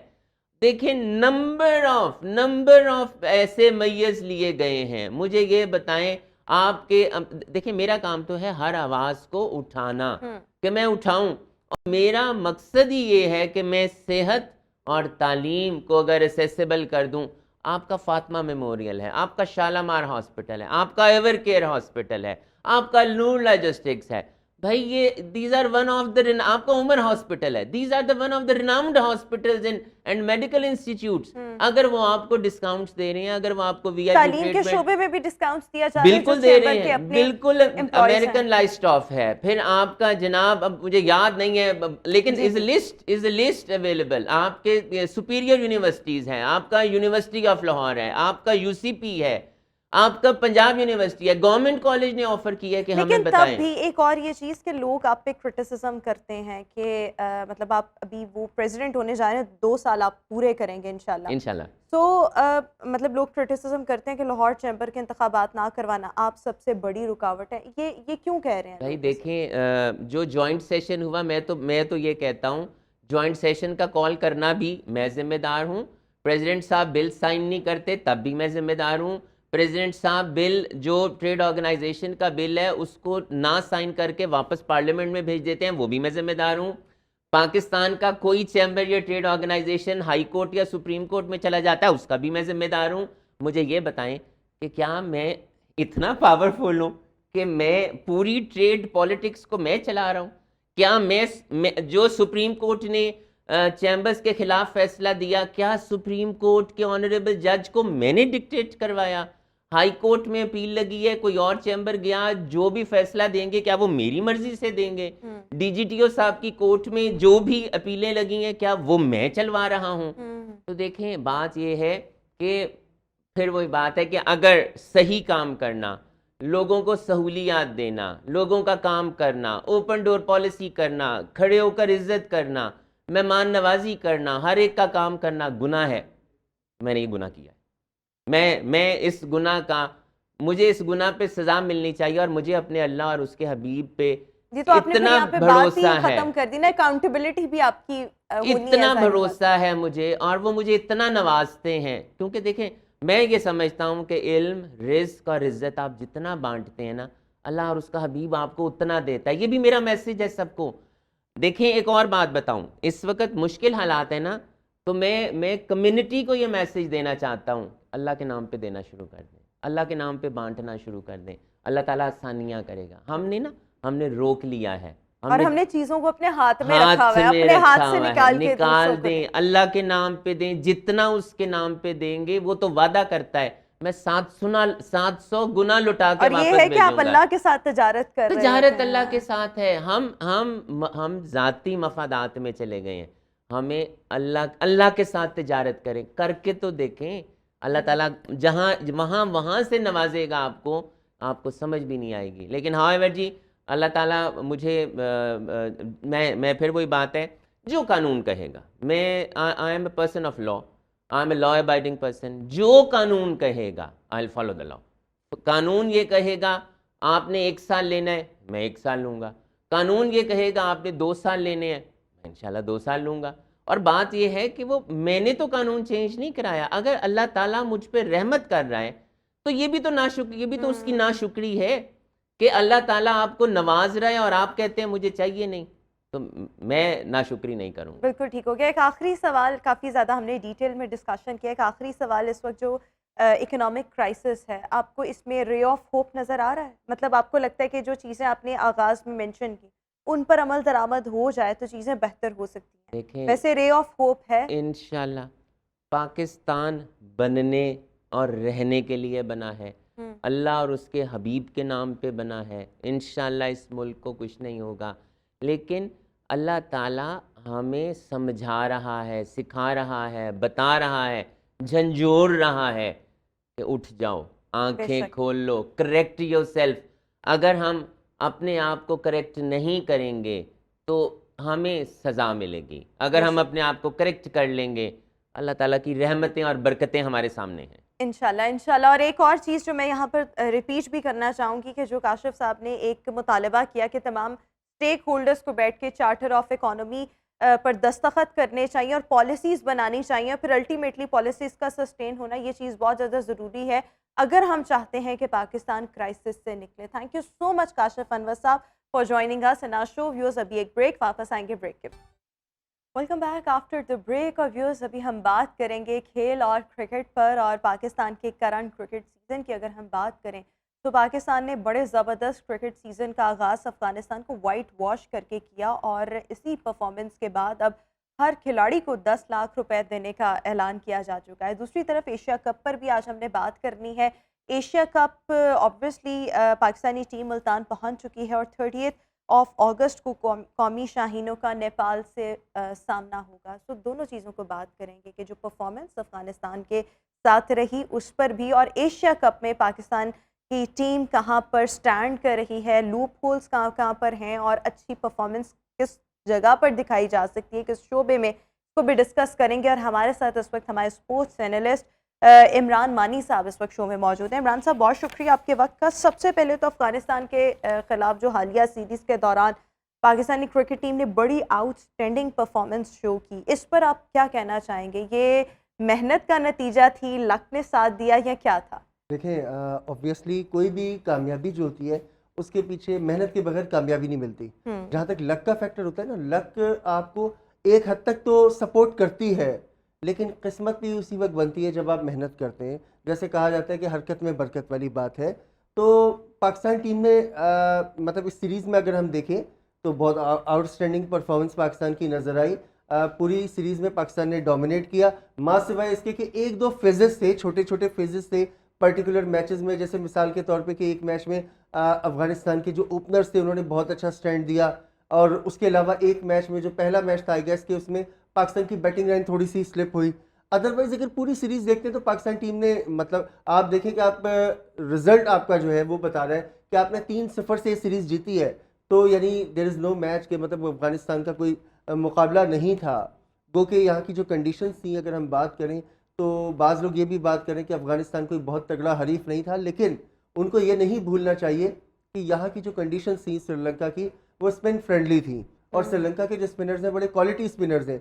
دیکھیں نمبر آف ایسے میز لیے گئے ہیں. مجھے یہ بتائیں آپ کے, دیکھیں میرا کام تو ہے ہر آواز کو اٹھانا, کہ میں اٹھاؤں, اور میرا مقصد ہی یہ ہے کہ میں صحت اور تعلیم کو اگر ایسیسیبل کر دوں. آپ کا فاطمہ میموریل ہے, آپ کا شالامار ہاسپٹل ہے, آپ کا ایور کیئر ہاسپٹل ہے, آپ کا نور لاجسٹکس ہے, بھائی یہ these are one of the, آپ کا عمر ہاسپٹل ہے, these are the one of the renowned hospitals and medical institutes. اگر وہ آپ کو ڈسکاؤنٹس دے رہے ہیں, اگر وہ آپ کو VIP تعلیم کے شعبے میں بھی ڈسکاؤنٹس دیا جا رہا ہے, بالکل دے رہے ہیں, بالکل. امریکن لائف اسٹاف ہے, پھر آپ کا جناب, اب مجھے یاد نہیں ہے لیکن از اے لسٹ اویلیبل. آپ کے سپیریئر یونیورسٹیز ہیں, آپ کا یونیورسٹی آف لاہور ہے, آپ کا UCP ہے, آپ کا پنجاب یونیورسٹی ہے, گورنمنٹ کالج نے آفر کیا ہے کہ ہمیں بتائیں. لیکن تب بھی ایک اور یہ چیز کہ لوگ آپ پہ کرٹیسزم کرتے ہیں کہ مطلب آپ ابھی وہ پریزیڈنٹ ہونے جا رہے ہیں, 2 سال آپ پورے کریں گے انشاءاللہ. تو مطلب لوگ کرٹیسزم کرتے ہیں کہ لاہور چیمبر کے انتخابات نہ کروانا آپ سب سے بڑی رکاوٹ ہے. یہ کیوں کہہ رہے ہیں؟ بھائی دیکھیں جو جوائنٹ سیشن ہوا, میں تو یہ کہتا ہوں جوائنٹ سیشن کا کال کرنا بھی میں ذمہ دار ہوں. پریزیڈنٹ صاحب بل سائن نہیں کرتے تب بھی میں ذمہ دار ہوں. پریزیڈنٹ صاحب بل جو ٹریڈ آرگنائزیشن کا بل ہے اس کو نہ سائن کر کے واپس پارلیمنٹ میں بھیج دیتے ہیں, وہ بھی میں ذمہ دار ہوں. پاکستان کا کوئی چیمبر یا ٹریڈ آرگنائزیشن ہائی کورٹ یا سپریم کورٹ میں چلا جاتا ہے, اس کا بھی میں ذمہ دار ہوں. مجھے یہ بتائیں کہ کیا میں اتنا پاورفل ہوں کہ میں پوری ٹریڈ پالیٹکس کو میں چلا رہا ہوں؟ کیا میں جو سپریم کورٹ نے چیمبرز کے خلاف فیصلہ دیا, کیا سپریم کورٹ کے آنریبل جج کو میں نے ڈکٹیٹ کروایا؟ ہائی کورٹ میں اپیل لگی ہے, کوئی اور چیمبر گیا, جو بھی فیصلہ دیں گے کیا وہ میری مرضی سے دیں گے؟ ڈی جی ٹی او صاحب کی کورٹ میں جو بھی اپیلیں لگی ہیں کیا وہ میں چلوا رہا ہوں؟ تو دیکھیں بات یہ ہے کہ پھر وہی بات ہے کہ اگر صحیح کام کرنا, لوگوں کو سہولیات دینا, لوگوں کا کام کرنا, اوپن ڈور پالیسی کرنا, کھڑے ہو کر عزت کرنا, مہمان نوازی کرنا, ہر ایک کا کام کرنا گناہ ہے. میں نے یہ گناہ کیا ہے. میں اس گناہ کا, مجھے اس گناہ پہ سزا ملنی چاہیے, اور مجھے اپنے اللہ اور اس کے حبیب پہ تو آپ نے اتنا یہاں پہ بات ہی بھروسہ ہے, ختم کر دی نا, اکاؤنٹیبلٹی بھی آپ کی ہونی ہے. اتنا بھروسہ ہے مجھے, اور وہ مجھے اتنا نوازتے ہیں. کیونکہ دیکھیں میں یہ سمجھتا ہوں کہ علم, رزق اور عزت آپ جتنا بانٹتے ہیں نا, اللہ اور اس کا حبیب آپ کو اتنا دیتا ہے. یہ بھی میرا میسیج ہے سب کو. دیکھیں ایک اور بات بتاؤں, اس وقت مشکل حالات ہیں نا, تو میں کمیونٹی کو یہ میسیج دینا چاہتا ہوں, اللہ کے نام پہ دینا شروع کر دیں, اللہ کے نام پہ بانٹنا شروع کر دیں, اللہ تعالیٰ آسانیاں کرے گا. ہم نے روک لیا ہے, اور ہم نے چیزوں کو اپنے ہاتھ میں رکھا ہوا ہے, اپنے ہاتھ سے نکال کے دیں, اللہ کے نام پہ دیں, جتنا اس کے نام پہ دیں گے وہ تو وعدہ کرتا ہے میں 700 گنا لٹا کے واپس بھیجوں گا. اور یہ ہے کہ آپ اللہ کے ساتھ تجارت کر رہے ہیں. تجارت اللہ کے ساتھ ہے. ہم ذاتی مفادات میں چلے گئے ہیں. ہمیں اللہ کے ساتھ تجارت کریں, کر کے تو دیکھیں. اللہ تعالیٰ جہاں وہاں سے نوازے گا آپ کو سمجھ بھی نہیں آئے گی. لیکن however جی اللہ تعالیٰ مجھے میں پھر وہی بات ہے, جو قانون کہے گا, میں I am a person of law, I am a law abiding person. جو قانون کہے گا I'll follow the law. قانون یہ کہے گا آپ نے 1 سال لینا ہے, میں 1 سال لوں گا. قانون یہ کہے گا آپ نے 2 سال لینے ہیں, میں انشاءاللہ 2 سال لوں گا. اور بات یہ ہے کہ وہ میں نے تو قانون چینج نہیں کرایا. اگر اللہ تعالیٰ مجھ پہ رحمت کر رہا ہے تو یہ بھی تو اس کی ناشکری ہے کہ اللہ تعالیٰ آپ کو نواز رہا ہے اور آپ کہتے ہیں مجھے چاہیے نہیں, تو میں ناشکری نہیں کروں. بالکل ٹھیک ہو گیا. ایک آخری سوال, کافی زیادہ ہم نے ڈیٹیل میں ڈسکشن کیا, ایک آخری سوال, اس وقت جو اکنامک کرائسس ہے, آپ کو اس میں رے آف ہوپ نظر آ رہا ہے؟ مطلب آپ کو لگتا ہے کہ جو چیزیں آپ نے آغاز میں مینشن کی ان پر عمل درآمد ہو جائے تو چیزیں بہتر ہو سکتی ہیں؟ دیکھیں ویسے رے آف ہوپ ہے انشاءاللہ. پاکستان بننے اور رہنے کے لیے بنا ہے, اللہ اور اس کے حبیب کے نام پہ بنا ہے. انشاءاللہ اس ملک کو کچھ نہیں ہوگا, لیکن اللہ تعالیٰ ہمیں سمجھا رہا ہے, سکھا رہا ہے, بتا رہا ہے, جھنجھوڑ رہا ہے کہ اٹھ جاؤ, آنکھیں کھول لو, کریکٹ یور سیلف. اگر ہم اپنے آپ کو کریکٹ نہیں کریں گے تو ہمیں سزا ملے گی. اگر ہم اپنے آپ کو کریکٹ کر لیں گے, اللہ تعالیٰ کی رحمتیں اور برکتیں ہمارے سامنے ہیں انشاءاللہ. اور ایک اور چیز جو میں یہاں پر ریپیٹ بھی کرنا چاہوں گی کہ جو کاشف صاحب نے ایک مطالبہ کیا کہ تمام اسٹیک ہولڈرز کو بیٹھ کے چارٹر آف اکانومی پر دستخط کرنے چاہیے اور پالیسیز بنانی چاہیے, پھر الٹیمیٹلی پالیسیز کا سسٹین ہونا, یہ چیز بہت زیادہ ضروری ہے اگر ہم چاہتے ہیں کہ پاکستان کرائسس سے نکلے. Thank you so much Kashif Anwar sahab for joining us in our show. Viewers ابھی ایک بریک, واپس آئیں گے بریک کے بعد. Welcome back after the break. اور ویورز ابھی ہم بات کریں گے کھیل اور کرکٹ پر, اور پاکستان کے کرنٹ کرکٹ سیزن کی اگر ہم بات کریں تو پاکستان نے بڑے زبردست کرکٹ سیزن کا آغاز افغانستان کو وائٹ واش کر کے کیا, اور اسی پرفارمنس کے بعد اب ہر کھلاڑی کو 10 لاکھ روپے دینے کا اعلان کیا جا چکا ہے. دوسری طرف ایشیا کپ پر بھی آج ہم نے بات کرنی ہے. Asia cup obviously Pakistani team Multan پہنچ چکی ہے, اور 30 اگست کو قومی شاہینوں کا نیپال سے سامنا ہوگا. سو دونوں چیزوں کو بات کریں گے کہ جو پرفارمنس افغانستان کے ساتھ رہی اس پر بھی, اور ایشیا کپ میں پاکستان کی ٹیم کہاں پر سٹینڈ کر رہی ہے, لوپ ہولز کہاں پر ہیں, اور اچھی پرفارمنس کس جگہ پر دکھائی جا سکتی ہے, کس شعبے میں, اس کو بھی ڈسکس کریں گے. اور ہمارے ساتھ اس وقت ہمارے اسپورٹس اینالسٹ عمران مانی صاحب اس وقت شو میں موجود ہیں. عمران صاحب بہت شکریہ آپ کے وقت کا. سب سے پہلے تو افغانستان کے خلاف جو حالیہ سیریز کے دوران پاکستانی کرکٹ ٹیم نے بڑی آؤٹ اسٹینڈنگ پرفارمنس شو کی، اس پر آپ کیا کہنا چاہیں گے؟ یہ محنت کا نتیجہ تھی، لک نے ساتھ دیا یا کیا تھا؟ دیکھیں اوبویسلی کوئی بھی کامیابی جو ہوتی ہے اس کے پیچھے محنت کے بغیر کامیابی نہیں ملتی. جہاں تک لک کا فیکٹر ہوتا ہے نا، لک آپ کو ایک حد تک تو سپورٹ کرتی ہے، لیکن قسمت بھی اسی وقت بنتی ہے جب آپ محنت کرتے ہیں. جیسے کہا جاتا ہے کہ حرکت میں برکت والی بات ہے. تو پاکستان ٹیم نے مطلب اس سیریز میں اگر ہم دیکھیں تو بہت آؤٹ اسٹینڈنگ پرفارمنس پاکستان کی نظر آئی. پوری سیریز میں پاکستان نے ڈومینیٹ کیا، ماں سوائے اس کے کہ ایک دو فیزز تھے، چھوٹے چھوٹے فیزز تھے پرٹیکولر میچز میں. جیسے مثال کے طور پہ کہ ایک میچ میں افغانستان کے جو اوپنرز تھے انہوں نے بہت اچھا سٹینڈ دیا، اور اس کے علاوہ ایک میچ میں جو پہلا میچ تھا آئی گیس کہ اس میں پاکستان کی بیٹنگ لائن تھوڑی سی سلپ ہوئی. ادروائز اگر پوری سیریز دیکھتے ہیں تو پاکستان ٹیم نے مطلب آپ دیکھیں کہ آپ رزلٹ آپ کا جو ہے وہ بتا رہا ہے کہ آپ نے 3-0 سے یہ سیریز جیتی ہے. تو یعنی دیر از نو میچ کہ مطلب افغانستان کا کوئی مقابلہ نہیں تھا. گو کہ یہاں کی جو کنڈیشنز تھیں اگر ہم بات کریں تو بعض لوگ یہ بھی بات کریں کہ افغانستان کوئی بہت تگڑا حریف نہیں تھا، لیکن ان کو یہ نہیں بھولنا چاہیے کہ یہاں کی جو کنڈیشنز تھیں سری لنکا کی وہ اسپن فرینڈلی تھیں، اور سری لنکا کے جو اسپنرز ہیں بڑے کوالٹی اسپنرز ہیں.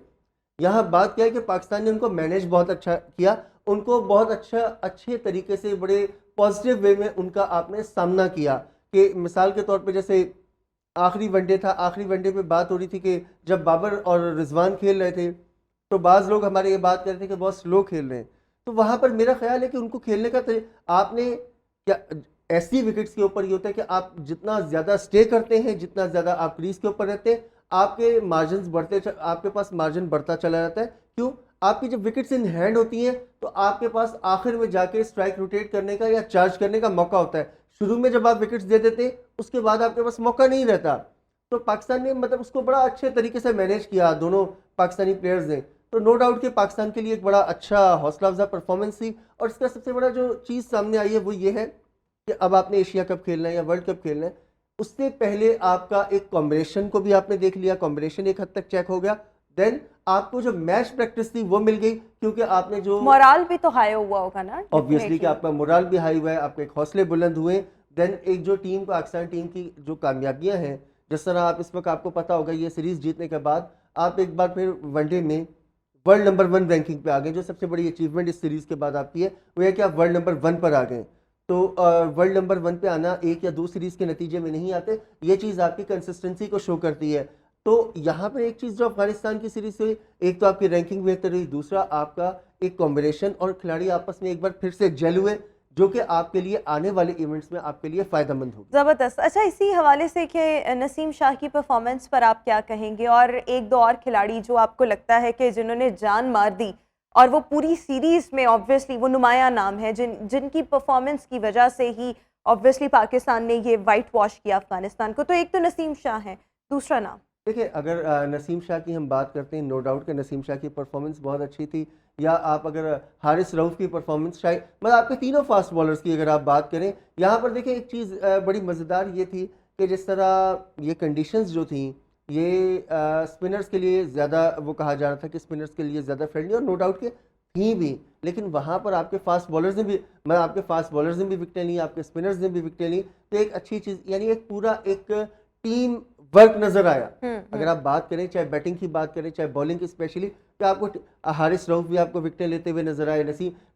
یہاں بات کیا ہے کہ پاکستان نے ان کو مینیج بہت اچھا کیا، ان کو بہت اچھے طریقے سے بڑے پازیٹیو وے میں ان کا آپ نے سامنا کیا. کہ مثال کے طور پہ جیسے آخری ون ڈے تھا، آخری ون ڈے پہ بات ہو رہی تھی کہ جب بابر اور رضوان کھیل رہے تھے تو بعض لوگ ہمارے یہ بات کر رہے تھے کہ بہت سلو کھیل رہے ہیں. تو وہاں پر میرا خیال ہے کہ ان کو کھیلنے کا آپ نے کیا ایسی وکٹس کے اوپر یہ ہوتا ہے کہ آپ جتنا زیادہ سٹے کرتے ہیں، جتنا زیادہ آپ کریز کے اوپر رہتے ہیں، آپ کے مارجنز آپ کے پاس مارجن بڑھتا چلا جاتا ہے. کیوں؟ آپ کی جب وکٹس ان ہینڈ ہوتی ہیں تو آپ کے پاس آخر میں جا کے اسٹرائک روٹیٹ کرنے کا یا چارج کرنے کا موقع ہوتا ہے. شروع میں جب آپ وکٹس دے دیتے ہیں اس کے بعد آپ کے پاس موقع نہیں رہتا. تو پاکستان نے مطلب اس کو بڑا اچھے طریقے سے مینیج کیا دونوں پاکستانی پلیئرز نے. تو نو ڈاؤٹ کہ پاکستان کے لیے ایک بڑا اچھا حوصلہ افزا پرفارمنس تھی. اور اس کا سب سے بڑا جو چیز سامنے آئی ہے وہ یہ ہے کہ اب آپ نے ایشیا کپ کھیلنا ہے یا ورلڈ کپ کھیلنا ہے، اس سے پہلے آپ کا ایک کمبینیشن کو بھی آپ نے دیکھ لیا، کمبینیشن ایک حد تک چیک ہو گیا. دین آپ کو جو میچ پریکٹس تھی وہ مل گئی، کیونکہ آپ نے جو مورال بھی تو ہائی ہوا ہوگا نا obviously کہ آپ کا مورال بھی ہائی ہوا ہے، آپ کے ایک حوصلے بلند ہوئے. دین ایک جو ٹیم پاکستان ٹیم کی جو کامیابیاں ہیں، جس طرح آپ اس وقت آپ کو پتا ہوگا یہ سیریز جیتنے کے بعد آپ ایک بار پھر ون ڈے میں ورلڈ نمبر 1 رینکنگ پہ آ گئے. جو سب سے بڑی اچیومنٹ اس سیریز کے بعد آپ کی ہے وہ ہے کہ آپ ورلڈ نمبر 1 پر آ گئے. تو ورلڈ نمبر 1 پہ آنا ایک یا دو سیریز کے نتیجے میں نہیں آتے، یہ چیز آپ کی کنسسٹنسی کو شو کرتی ہے. تو یہاں پر ایک چیز جو افغانستان کی سیریز سے ہوئی، ایک تو آپ کی رینکنگ بہتر ہوئی، دوسرا آپ کا ایک کمبینیشن اور کھلاڑی آپس میں ایک بار پھر سے جیل ہوئے، جو کہ آپ کے لیے آنے والے ایونٹس میں آپ کے لیے فائدہ مند ہوگی. زبردست. اچھا، اسی حوالے سے کہ نسیم شاہ کی پرفارمنس پر آپ کیا کہیں گے، اور ایک دو اور کھلاڑی جو آپ کو لگتا ہے کہ جنہوں نے جان مار دی اور وہ پوری سیریز میں آبویسلی وہ نمایاں نام ہے جن کی پرفارمنس کی وجہ سے ہی آبویسلی پاکستان نے یہ وائٹ واش کیا افغانستان کو؟ تو ایک تو نسیم شاہ ہیں، دوسرا نام دیکھیں اگر نسیم شاہ کی ہم بات کرتے ہیں، نو ڈاؤٹ کہ نسیم شاہ کی پرفارمنس بہت اچھی تھی. یا آپ اگر حارث رؤف کی پرفارمنس شاید مطلب آپ کے تینوں فاسٹ بالرز کی اگر آپ بات کریں، یہاں پر دیکھیں ایک چیز بڑی مزیدار یہ تھی کہ جس طرح یہ کنڈیشنز جو تھیں یہ اسپنرز کے لیے زیادہ وہ کہا جا رہا تھا کہ اسپنرز کے لیے زیادہ فرینڈلی، اور نو ڈاؤٹ کہ تھیں بھی، لیکن وہاں پر آپ کے فاسٹ بالرز نے بھی آپ کے فاسٹ بالرز نے بھی وکٹیں لیں، آپ کے اسپنرز نے بھی وکٹیں لیں. تو ایک اچھی چیز یعنی ایک پورا ایک ٹیم ورک نظر آیا. اگر آپ بات کریں چاہے بیٹنگ کی بات کریں چاہے بالنگ کی، اسپیشلی تو آپ کو حارث رؤف بھی آپ کو وکٹیں لیتے ہوئے نظر آئے.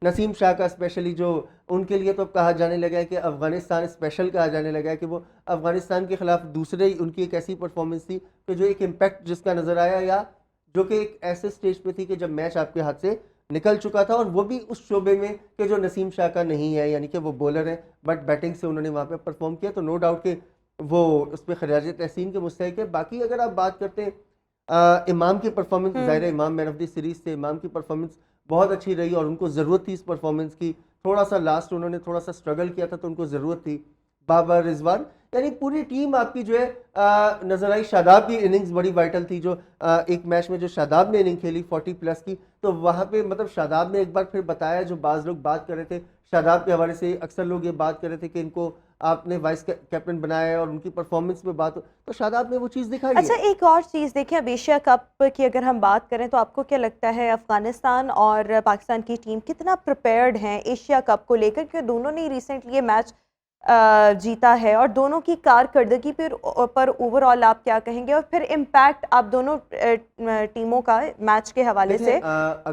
نسیم شاہ کا اسپیشلی جو ان کے لیے تو کہا جانے لگا ہے کہ افغانستان اسپیشل کہا جانے لگا ہے کہ وہ افغانستان کے خلاف دوسرے ان کی ایک ایسی پرفارمنس تھی کہ جو ایک امپیکٹ جس کا نظر آیا، یا جو کہ ایک ایسے سٹیج پہ تھی کہ جب میچ آپ کے ہاتھ سے نکل چکا تھا، اور وہ بھی اس شعبے میں کہ جو نسیم شاہ کا نہیں ہے، یعنی کہ وہ بولر ہے بٹ بیٹنگ سے انہوں نے وہاں پہ پرفارم کیا. تو نو ڈاؤٹ کہ وہ اس پہ خراج تحسین کے مستحق ہے. باقی اگر آپ بات کرتے ہیں امام کی پرفارمنس، ظاہر امام مین آف دی سیریز تھے، امام کی پرفارمنس بہت اچھی رہی اور ان کو ضرورت تھی اس پرفارمنس کی. تھوڑا سا لاسٹ انہوں نے تھوڑا سا اسٹرگل کیا تھا تو ان کو ضرورت تھی. بابر، رضوان، یعنی پوری ٹیم آپ کی جو ہے نظر آئی. شاداب کی اننگز بڑی وائٹل تھی، جو ایک میچ میں جو شاداب نے اننگ کھیلی 40+ کی، تو وہاں پہ مطلب شاداب نے ایک بار پھر بتایا، جو بعض لوگ بات کر رہے تھے شاداب کے حوالے سے، اکثر لوگ یہ بات کر رہے تھے کہ ان کو آپ نے وائس کیپٹن بنایا ہے اور ان کی پرفارمنس میں بات ہو، تو شاداب نے وہ چیز دکھائی. اچھا، ایک اور چیز دیکھیں، اب ایشیا کپ کی اگر ہم بات کریں تو آپ کو کیا لگتا ہے افغانستان اور پاکستان کی ٹیم کتنا پریپیئرڈ ہیں ایشیا کپ کو لے کر؟ کہ دونوں نے ریسنٹلی یہ میچ جیتا ہے, اور دونوں کی کارکردگی پر اوور آل آپ کیا کہیں گے, اور پھر امپیکٹ آپ دونوں ٹیموں کا میچ کے حوالے سے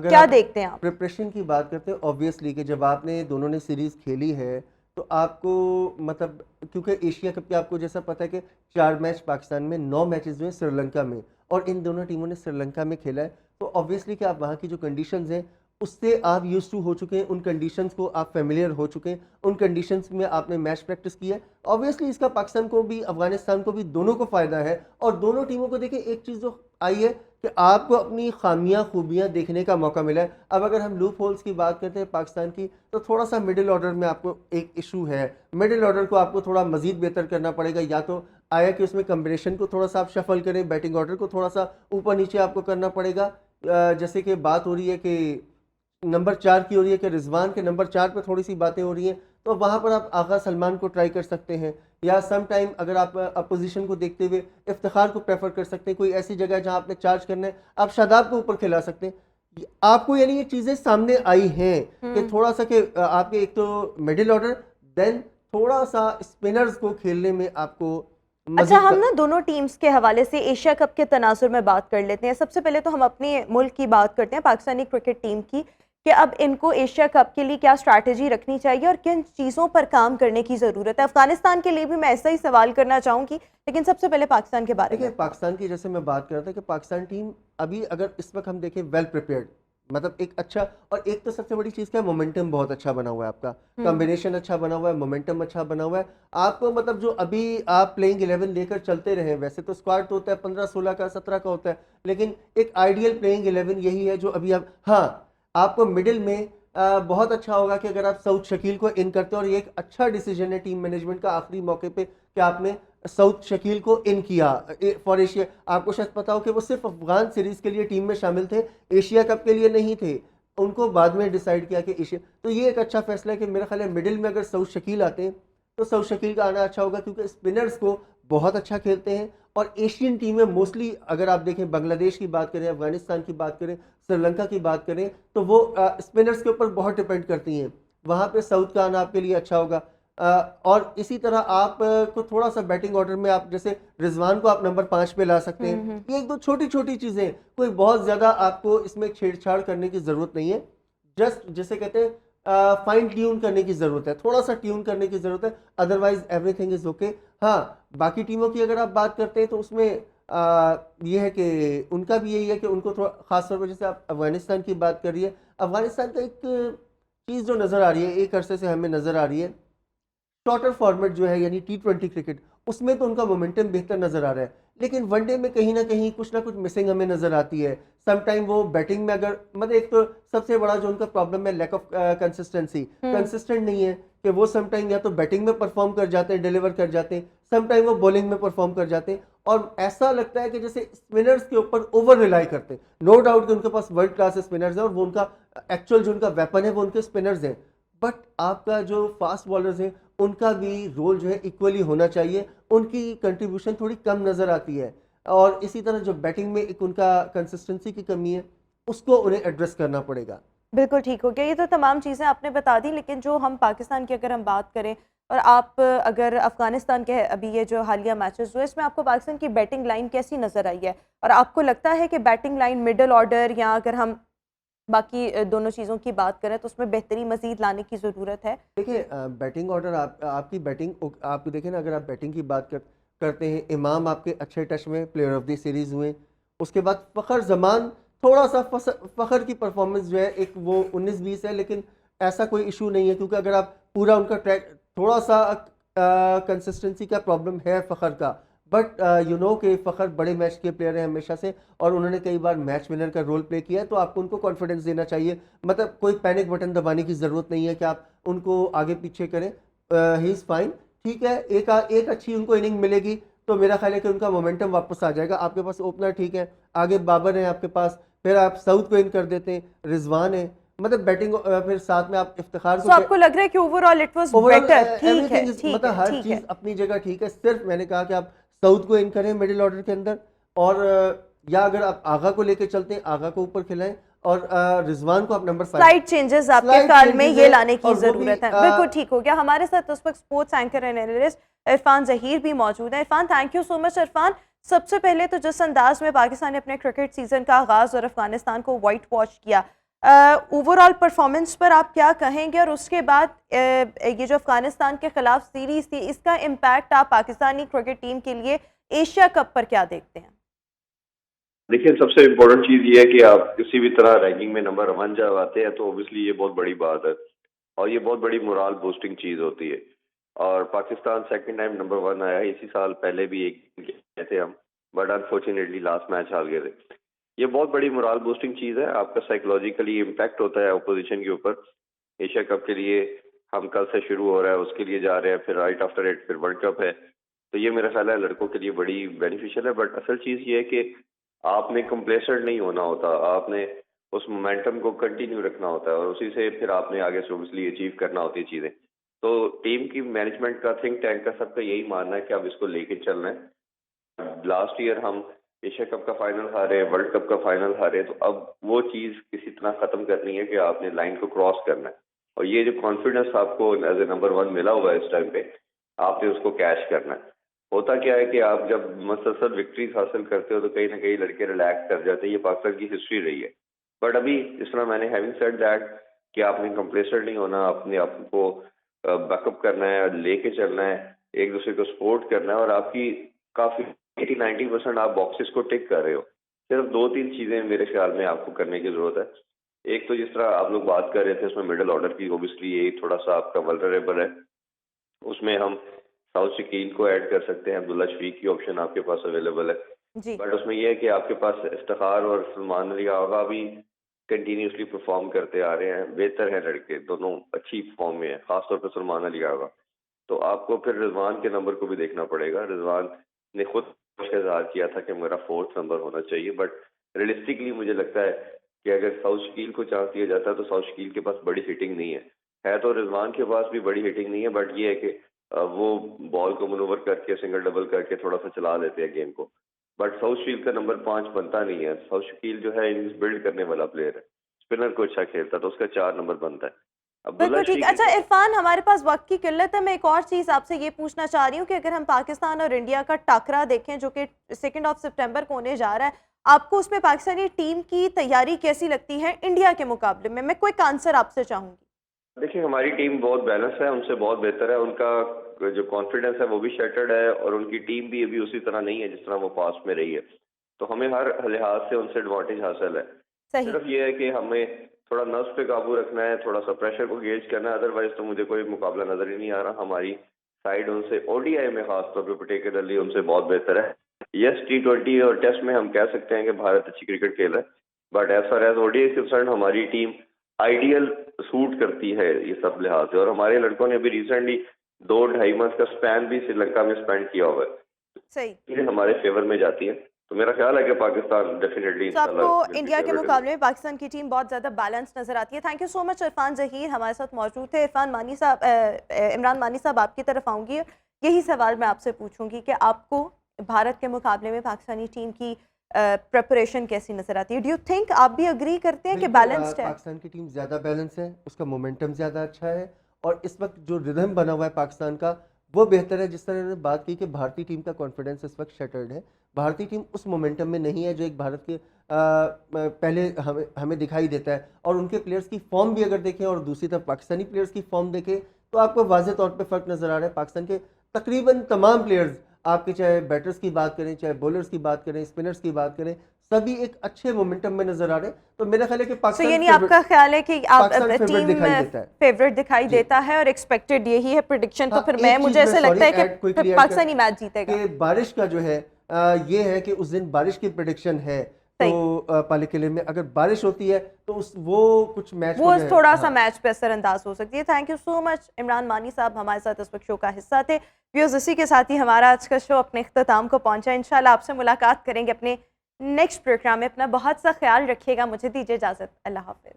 کیا دیکھتے ہیں آپ؟ پریپریشن کی بات کرتے ہیں, آبویسلی کہ جب آپ نے دونوں نے سیریز کھیلی ہے تو آپ کو مطلب, کیونکہ ایشیا کپ کے آپ کو جیسا پتہ ہے کہ 4 میچ پاکستان میں, 9 میچز ہوئے سری لنکا میں, اور ان دونوں ٹیموں نے سری لنکا میں کھیلا ہے, تو آبویسلی کہ آپ وہاں کی جو کنڈیشنز ہیں اس سے آپ یوز ٹو ہو چکے ہیں, ان کنڈیشنز کو آپ فیملیئر ہو چکے ہیں, ان کنڈیشنز میں آپ نے میچ پریکٹس کی ہے. آبویسلی اس کا پاکستان کو بھی افغانستان کو بھی دونوں کو فائدہ ہے, اور دونوں ٹیموں کو دیکھیں ایک چیز جو آئی ہے کہ آپ کو اپنی خامیاں خوبیاں دیکھنے کا موقع ملا ہے. اب اگر ہم لوپ ہولز کی بات کرتے ہیں پاکستان کی, تو تھوڑا سا مڈل آرڈر میں آپ کو ایک ایشو ہے. مڈل آرڈر کو آپ کو تھوڑا مزید بہتر کرنا پڑے گا, یا تو آیا کہ اس میں کمبینیشن کو تھوڑا سا آپ شفل کریں, بیٹنگ آرڈر کو تھوڑا سا اوپر نیچے آپ کو کرنا پڑے گا. جیسے کہ بات ہو رہی ہے کہ نمبر 4 کی ہو رہی ہے کہ رضوان کے نمبر 4 پہ تھوڑی سی باتیں ہو رہی ہیں, تو وہاں پر آپ آغا سلمان کو ٹرائی کر سکتے ہیں, یا سم ٹائم اگر آپ اپوزیشن کو دیکھتے ہوئے افتخار کو پریفر کر سکتے ہیں. کوئی ایسی جگہ جہاں آپ نے چارج کرنا ہے, آپ شاداب کو اوپر کھلا سکتے ہیں. آپ کو یعنی یہ چیزیں سامنے آئی ہیں کہ تھوڑا سا کہ آپ کے ایک تو مڈل آرڈر, دین تھوڑا سا اسپنرز کو کھیلنے میں آپ کو. اچھا, ہم نا دونوں ٹیمز کے حوالے سے ایشیا کپ کے تناظر میں بات کر لیتے ہیں. سب سے پہلے تو ہم اپنے ملک کی بات کرتے ہیں, پاکستانی کرکٹ ٹیم کی, کہ اب ان کو ایشیا کپ کے لیے کیا اسٹریٹجی رکھنی چاہیے اور کن چیزوں پر کام کرنے کی ضرورت ہے. افغانستان کے لیے بھی میں ایسا ہی سوال کرنا چاہوں گی, لیکن سب سے پہلے پاکستان کے بارے میں. دیکھیں پاکستان کی جیسے میں بات کر رہا تھا کہ پاکستان ٹیم ابھی اگر اس وقت ہم دیکھیں ویل پریپیئرڈ, مطلب ایک اچھا, اور ایک تو سب سے بڑی چیز کیا ہے, مومنٹم بہت اچھا بنا ہوا ہے, آپ کا کمبینیشن اچھا بنا ہوا ہے, مومنٹم اچھا بنا ہوا ہے. آپ کو مطلب جو ابھی آپ پلینگ 11 لے کر چلتے رہے, ویسے تو اسکواڈ تو ہوتا ہے 15 16 کا 17 کا ہوتا ہے, لیکن ایک آئیڈیل پلینگ 11 یہی ہے جو ابھی ہاں آپ کو مڈل میں بہت اچھا ہوگا کہ اگر آپ سعود شکیل کو ان کرتے ہیں, اور یہ ایک اچھا ڈیسیجن ہے ٹیم مینجمنٹ کا آخری موقع پہ کہ آپ نے سعود شکیل کو ان کیا فار ایشیا. آپ کو شاید پتا ہو کہ وہ صرف افغان سیریز کے لیے ٹیم میں شامل تھے, ایشیا کپ کے لیے نہیں تھے, ان کو بعد میں ڈیسائیڈ کیا کہ ایشیا. تو یہ ایک اچھا فیصلہ ہے کہ میرا خیال ہے مڈل میں اگر سعود شکیل آتے ہیں تو سعود شکیل کا آنا اچھا ہوگا, کیونکہ اسپنرز کو بہت اچھا کھیلتے ہیں. اور ایشین ٹیمیں موسٹلی اگر آپ دیکھیں بنگلہ دیش کی بات کریں, افغانستان کی بات کریں, سری لنکا کی بات کریں, تو وہ اسپنرز کے اوپر بہت ڈپینڈ کرتی ہیں. وہاں پہ سعود کا آنا آپ کے لیے اچھا ہوگا. اور اسی طرح آپ کو تھوڑا سا بیٹنگ آرڈر میں آپ جیسے رضوان کو آپ نمبر 5 پہ لا سکتے ہیں. یہ ایک دو چھوٹی چھوٹی چیزیں, کوئی بہت زیادہ آپ کو اس میں چھیڑ چھاڑ کرنے کی ضرورت نہیں ہے. جسٹ جسے کہتے ہیں فائن ٹیون کرنے کی ضرورت ہے, تھوڑا سا ٹیون کرنے کی ضرورت ہے, otherwise every thing is okay. ہاں باقی ٹیموں کی اگر آپ بات کرتے ہیں تو اس میں یہ ہے کہ ان کا بھی یہی ہے کہ ان کو تھوڑا خاص طور پر, جیسے آپ افغانستان کی بات کر رہی ہے, افغانستان کا ایک چیز جو نظر آ رہی ہے, ایک عرصے سے ہمیں نظر آ رہی ہے, شارٹر فارمیٹ جو ہے یعنی T20 کرکٹ, اس میں تو ان کا مومنٹم بہتر نظر آ رہا ہے, لیکن ون ڈے میں کہیں نہ کہیں کچھ نہ کچھ مسنگ ہمیں نظر آتی ہے. سم ٹائم وہ بیٹنگ میں اگر مطلب ایک تو سب سے بڑا جو ان کا پرابلم ہے لیک آف کنسسٹنسی, کنسسٹنٹ نہیں ہے کہ وہ سم ٹائم یا تو بیٹنگ میں پرفارم کر جاتے ہیں, ڈیلیور کر جاتے ہیں, سم ٹائم وہ بولنگ میں پرفارم کر جاتے ہیں, اور ایسا لگتا ہے کہ جیسے اسپنرز کے اوپر اوور ریلائی کرتے ہیں. نو ڈاؤٹ کہ ان کے پاس ورلڈ کلاس اسپنرز ہیں اور وہ ان کا ایکچوئل جو ان کا ویپن ہے وہ ان کے اسپنرز ہیں, بٹ آپ کا جو فاسٹ بالرز ہیں ان کا بھی رول جو ہے ایکولی ہونا چاہیے, ان کی کنٹریبیوشن تھوڑی کم نظر آتی ہے. اور اسی طرح جو بیٹنگ میں ایک ان کا کنسسٹنسی کی کمی ہے, اس کو انہیں ایڈریس کرنا پڑے گا. بالکل ٹھیک ہو گیا, یہ تو تمام چیزیں آپ نے بتا دی, لیکن جو ہم پاکستان کی اگر ہم بات کریں, اور آپ اگر افغانستان کے ابھی یہ جو حالیہ میچز ہوئے اس میں آپ کو پاکستان کی بیٹنگ لائن کیسی نظر آئی ہے, اور آپ کو لگتا ہے کہ بیٹنگ لائن مڈل آرڈر, یا اگر ہم باقی دونوں چیزوں کی بات کریں تو اس میں بہتری مزید لانے کی ضرورت ہے؟ دیکھیں بیٹنگ آرڈر آپ کی بیٹنگ آپ کو دیکھیں نا, اگر آپ بیٹنگ کی بات کرتے ہیں, امام آپ کے اچھے ٹچ میں پلیئر آف دی سیریز ہوئے, اس کے بعد فخر زمان تھوڑا سا فخر کی پرفارمنس جو ہے ایک وہ 19-20 ہے, لیکن ایسا کوئی ایشو نہیں ہے, کیونکہ اگر آپ پورا ان کا ٹریک, تھوڑا سا کنسسٹنسی کا پرابلم ہے فخر کا, بٹ یو نو کہ فخر بڑے میچ کے پلیئر ہیں ہمیشہ سے, اور انہوں نے کئی بار میچ ونر کا رول پلے کیا ہے, تو آپ کو ان کو کانفیڈنس دینا چاہیے. مطلب کوئی پینک بٹن دبانے کی ضرورت نہیں ہے کہ آپ ان کو آگے پیچھے کریں. ہی از فائن, ٹھیک ہے, ایک اچھی ان کو اننگ ملے گی تو میرا خیال ہے کہ ان کا مومنٹم واپس آ جائے گا. آپ کے پاس اوپنر ٹھیک ہے, آگے بابر ہیں آپ کے پاس, پھر آپ سعود کو ان کر دیتے ہیں, رضوان ہے, مطلب بیٹنگ, پھر ساتھ میں آپ افتخار کو, آپ کو لگ رہا ہے کہ over all it was better, ٹھیک ہے, مطلب ہر چیز اپنی جگہ ٹھیک ہے. صرف میں نے کہا کہ آپ سعود کو ان کریں مڈل آرڈر کے اندر, اور یا اگر آپ آغا کو لے کے چلتے ہیں, آغا کو اوپر کھلائیں, اور رضوان کو آپ نمبر 5 سلائٹ چینجز آپ کے Slight خیال میں changes یہ ہیں، لانے کی اور وہ بھی، ضرورت ہے. بالکل ٹھیک ہو گیا. ہمارے ساتھ اس وقت sports anchor and analyst Irfan Zaheer بھی موجود ہیں. عرفان تھینک یو سو مچ. عرفان سب سے پہلے تو جس انداز میں پاکستان نے اپنے کرکٹ سیزن کا آغاز اور افغانستان کو وائٹ واش کیا، اوور آل پرفارمنس پر آپ کیا کہیں گے، اور اس کے بعد یہ جو افغانستان کے خلاف سیریز تھی اس کا امپیکٹ آپ پاکستانی کرکٹ ٹیم کے لیے ایشیا کپ پر کیا دیکھتے ہیں؟ دیکھیں، سب سے امپورٹنٹ چیز یہ ہے کہ آپ کسی بھی طرح رینکنگ میں نمبر 1 جب آتے ہیں تو اوبیسلی یہ بہت بڑی بات ہے اور یہ بہت بڑی مورال بوسٹنگ چیز ہوتی ہے. اور پاکستان سیکنڈ ٹائم نمبر 1 آیا. اسی سال پہلے بھی ایک گئے تھے ہم، بٹ انفارچونیٹلی لاسٹ میچ ہار گئے تھے. یہ بہت بڑی مورال بوسٹنگ چیز ہے. آپ کا سائیکولوجیکلی امپیکٹ ہوتا ہے اپوزیشن کے اوپر. ایشیا کپ کے لیے ہم کل سے شروع ہو رہا ہے، اس کے لیے جا رہے ہیں، پھر رائٹ آفٹر ایٹ پھر ورلڈ کپ ہے. تو یہ میرا خیال ہے لڑکوں کے لیے بڑی بینیفیشیل ہے. بٹ اصل چیز یہ ہے کہ آپ نے کمپلیسنٹ نہیں ہونا ہوتا، آپ نے اس مومنٹم کو کنٹینیو رکھنا ہوتا ہے اور اسی سے پھر آپ نے آگے سے اوبیسلی اچیو کرنا ہوتی ہے چیزیں. تو ٹیم کی مینجمنٹ کا، تھنک ٹینک کا، سب کا یہی ماننا ہے کہ اب اس کو لے کے چلنا ہے. لاسٹ ایئر ہم ایشیا کپ کا فائنل ہارے، ورلڈ کپ کا فائنل ہارے، تو اب وہ چیز کسی طرح ختم کرنی ہے کہ آپ نے لائن کو کراس کرنا ہے. اور یہ جو کانفیڈنس آپ کو ایز اے نمبر 1 ملا ہوا ہے اس ٹائم پہ، آپ نے اس کو کیش کرنا ہے. ہوتا کیا ہے کہ آپ جب مسلسل وکٹریز حاصل کرتے ہو تو کہیں نہ کہیں لڑکے ریلیکس کر جاتے ہیں. یہ پاکستان کی ہسٹری رہی ہے. بٹ ابھی اس طرح میں نے ہیونگ سیڈ دیٹ کہ آپ نے کمپلیسنٹ نہیں ہونا، اپنے آپ کو بیک اپ کرنا ہے، لے کے چلنا ہے، ایک دوسرے کو سپورٹ کرنا ہے. اور آپ کی کافی 80-90% آپ باکسز کو ٹک کر رہے ہو. صرف 2-3 چیزیں میرے خیال میں آپ کو کرنے کی ضرورت ہے. ایک تو جس طرح آپ لوگ بات کر رہے تھے اس میں مڈل آرڈر کی، اوبیسلی یہ تھوڑا سا آپ کا ولنریبل ہے. اس میں ہم ساؤتھ شکیل کو ایڈ کر سکتے ہیں. عبداللہ شفیق کی آپشن آپ کے پاس اویلیبل ہے. جی بٹ اس میں یہ ہے کہ آپ کے پاس افتخار اور سلمان علی آغا بھی کنٹینیوسلی پرفارم کرتے آ رہے ہیں. بہتر ہیں لڑکے، دونوں اچھی فارم میں ہیں، خاص طور پہ سلمان علی آغا. تو آپ کو پھر رضوان کے نمبر کو بھی دیکھنا پڑے گا. رضوان نے خود اظہار کیا تھا کہ میرا 4تھ نمبر ہونا چاہیے. بٹ ریئلسٹکلی مجھے لگتا ہے کہ اگر ساؤتھ شکیل کو چانس دیا جاتا ہے تو ساؤتھ شکیل کے پاس بڑی ہٹنگ نہیں ہے. تو رضوان کے پاس بھی بڑی ہٹنگ نہیں ہے، بٹ یہ ہے کہ وہ بال کو منور کر کے سنگل ڈبل کر کے تھوڑا سا چلا لیتے ہیں گیم کو. بٹ ساؤتھ شکیل کا نمبر 5 بنتا نہیں ہے. ساؤتھ شکیل جو ہے اننگز بلڈ کرنے والا پلیئر ہے، اسپنر کو اچھا کھیلتا تو اس کا 4 نمبر بنتا ہے. بالکل ٹھیک. اچھا عرفان، ہمارے پاس وقت کی قلت ہے. میں ایک اور چیز آپ سے یہ پوچھنا چاہ رہی ہوں کہ اگر ہم پاکستان اور انڈیا کا ٹاکرا دیکھیں جو کہ 2 سپٹمبر کو ہونے جا رہا ہے، آپ کو اس میں پاکستانی ٹیم کی تیاری کیسی لگتی ہے انڈیا کے مقابلے میں؟ میں کوئک آنسر آپ سے چاہوں گی. دیکھیں، ہماری ٹیم بہت بیلنس ہے، ان سے بہت بہتر ہے. ان کا جو کانفیڈنس ہے وہ بھی شیٹرڈ ہے اور ان کی ٹیم بھی ابھی اسی طرح نہیں ہے جس طرح وہ پاسٹ میں رہی ہے. تو ہمیں ہر لحاظ سے ان سے ایڈوانٹیج حاصل ہے. صحیح. صرف یہ ہے کہ ہمیں تھوڑا نفس پہ قابو رکھنا ہے، تھوڑا سا پریشر کو گیج کرنا ہے. ادروائز تو مجھے کوئی مقابلہ نظر ہی نہیں آ رہا. ہماری سائڈ ان سے ODI میں خاص طور پہ پرٹیکولرلی ان سے بہت بہتر ہے. یس T20 اور ٹیسٹ میں ہم کہہ سکتے ہیں کہ بھارت اچھی کرکٹ کھیل رہا ہے، but as far as ODI concern ہماری ٹیم آئیڈیل سوٹ کرتی ہے یہ سب لحاظ سے. اور ہمارے لڑکوں نے ابھی ریسنٹلی 2-2.5 منتھ کا اسپین بھی سری لنکا میں اسپینڈ کیا ہوا ہے. صحیح. یہ ہمارے فیور میں جاتی ہے. تو میرا خیال ہے کہ پاکستان ڈیفینیٹلی تو آپ کو انڈیا کے مقابلے میں پاکستان کی ٹیم بہت زیادہ بیلنس نظر آتی ہے. تھینک یو سو مچ. عرفان ظہیر ہمارے ساتھ موجود تھے. عمران مانی صاحب آپ کی طرف آؤں گی. یہی سوال میں آپ سے پوچھوں گی کہ آپ کو بھارت کے مقابلے میں پاکستانی ٹیم کی پریپریشن کیسی نظر آتی ہے؟ ڈو یو تھنک آپ بھی اگری کرتے ہیں کہ بیلنسڈ ہے؟ پاکستان کی ٹیم زیادہ بیلنس ہے، اس کا مومنٹم زیادہ اچھا ہے اور اس وقت جو ردھم بنا ہوا ہے پاکستان کا وہ بہتر ہے. جس طرح نے بات کی کہ بھارتی ٹیم کا کانفیڈنس اس وقت شیٹرڈ ہے، بھارتی ٹیم اس مومنٹم میں نہیں ہے جو ایک بھارت کے پہلے ہمیں دکھائی دیتا ہے. اور ان کے پلیئرز کی فارم بھی اگر دیکھیں اور دوسری طرف پاکستانی پلیئرز کی فارم دیکھیں تو آپ کو واضح طور پہ فرق نظر آ رہا ہے. پاکستان کے تقریباً تمام پلیئرز، آپ کے چاہے بیٹرز کی بات کریں، چاہے بولرز کی بات کریں، اسپنرز کی بات کریں، سبھی ایک اچھے مومنٹم میں نظر آ رہے ہیں. تو میرا خیال ہے کہ پاکستان یعنی آپ کا خیال ہے کہ آپ ٹیم فیورٹ دکھائی دیتا ہے اور ایکسپیکٹڈ یہی ہے پریڈکشن. تو پھر مجھے ایسے لگتا ہے کہ پاکستانی میچ جیتے گا. کہ بارش کا جو ہے یہ ہے کہ اس دن بارش کی پریڈکشن ہے. تو پالے قلعے میں اگر بارش ہوتی ہے تو وہ کچھ میچ وہ تھوڑا سا میچ پہ اثر انداز ہو سکتی ہے. تھینک یو سو مچ. عمران مانی صاحب ہمارے ساتھ اس وقت شو کا حصہ تھے. ویوز اسی کے ساتھ ہی ہمارا آج کا شو اپنے اختتام کو پہنچا. انشاءاللہ آپ سے ملاقات کریں گے اپنے نیکسٹ پروگرام میں. اپنا بہت سا خیال رکھیے گا. مجھے دیجیے اجازت. اللہ حافظ.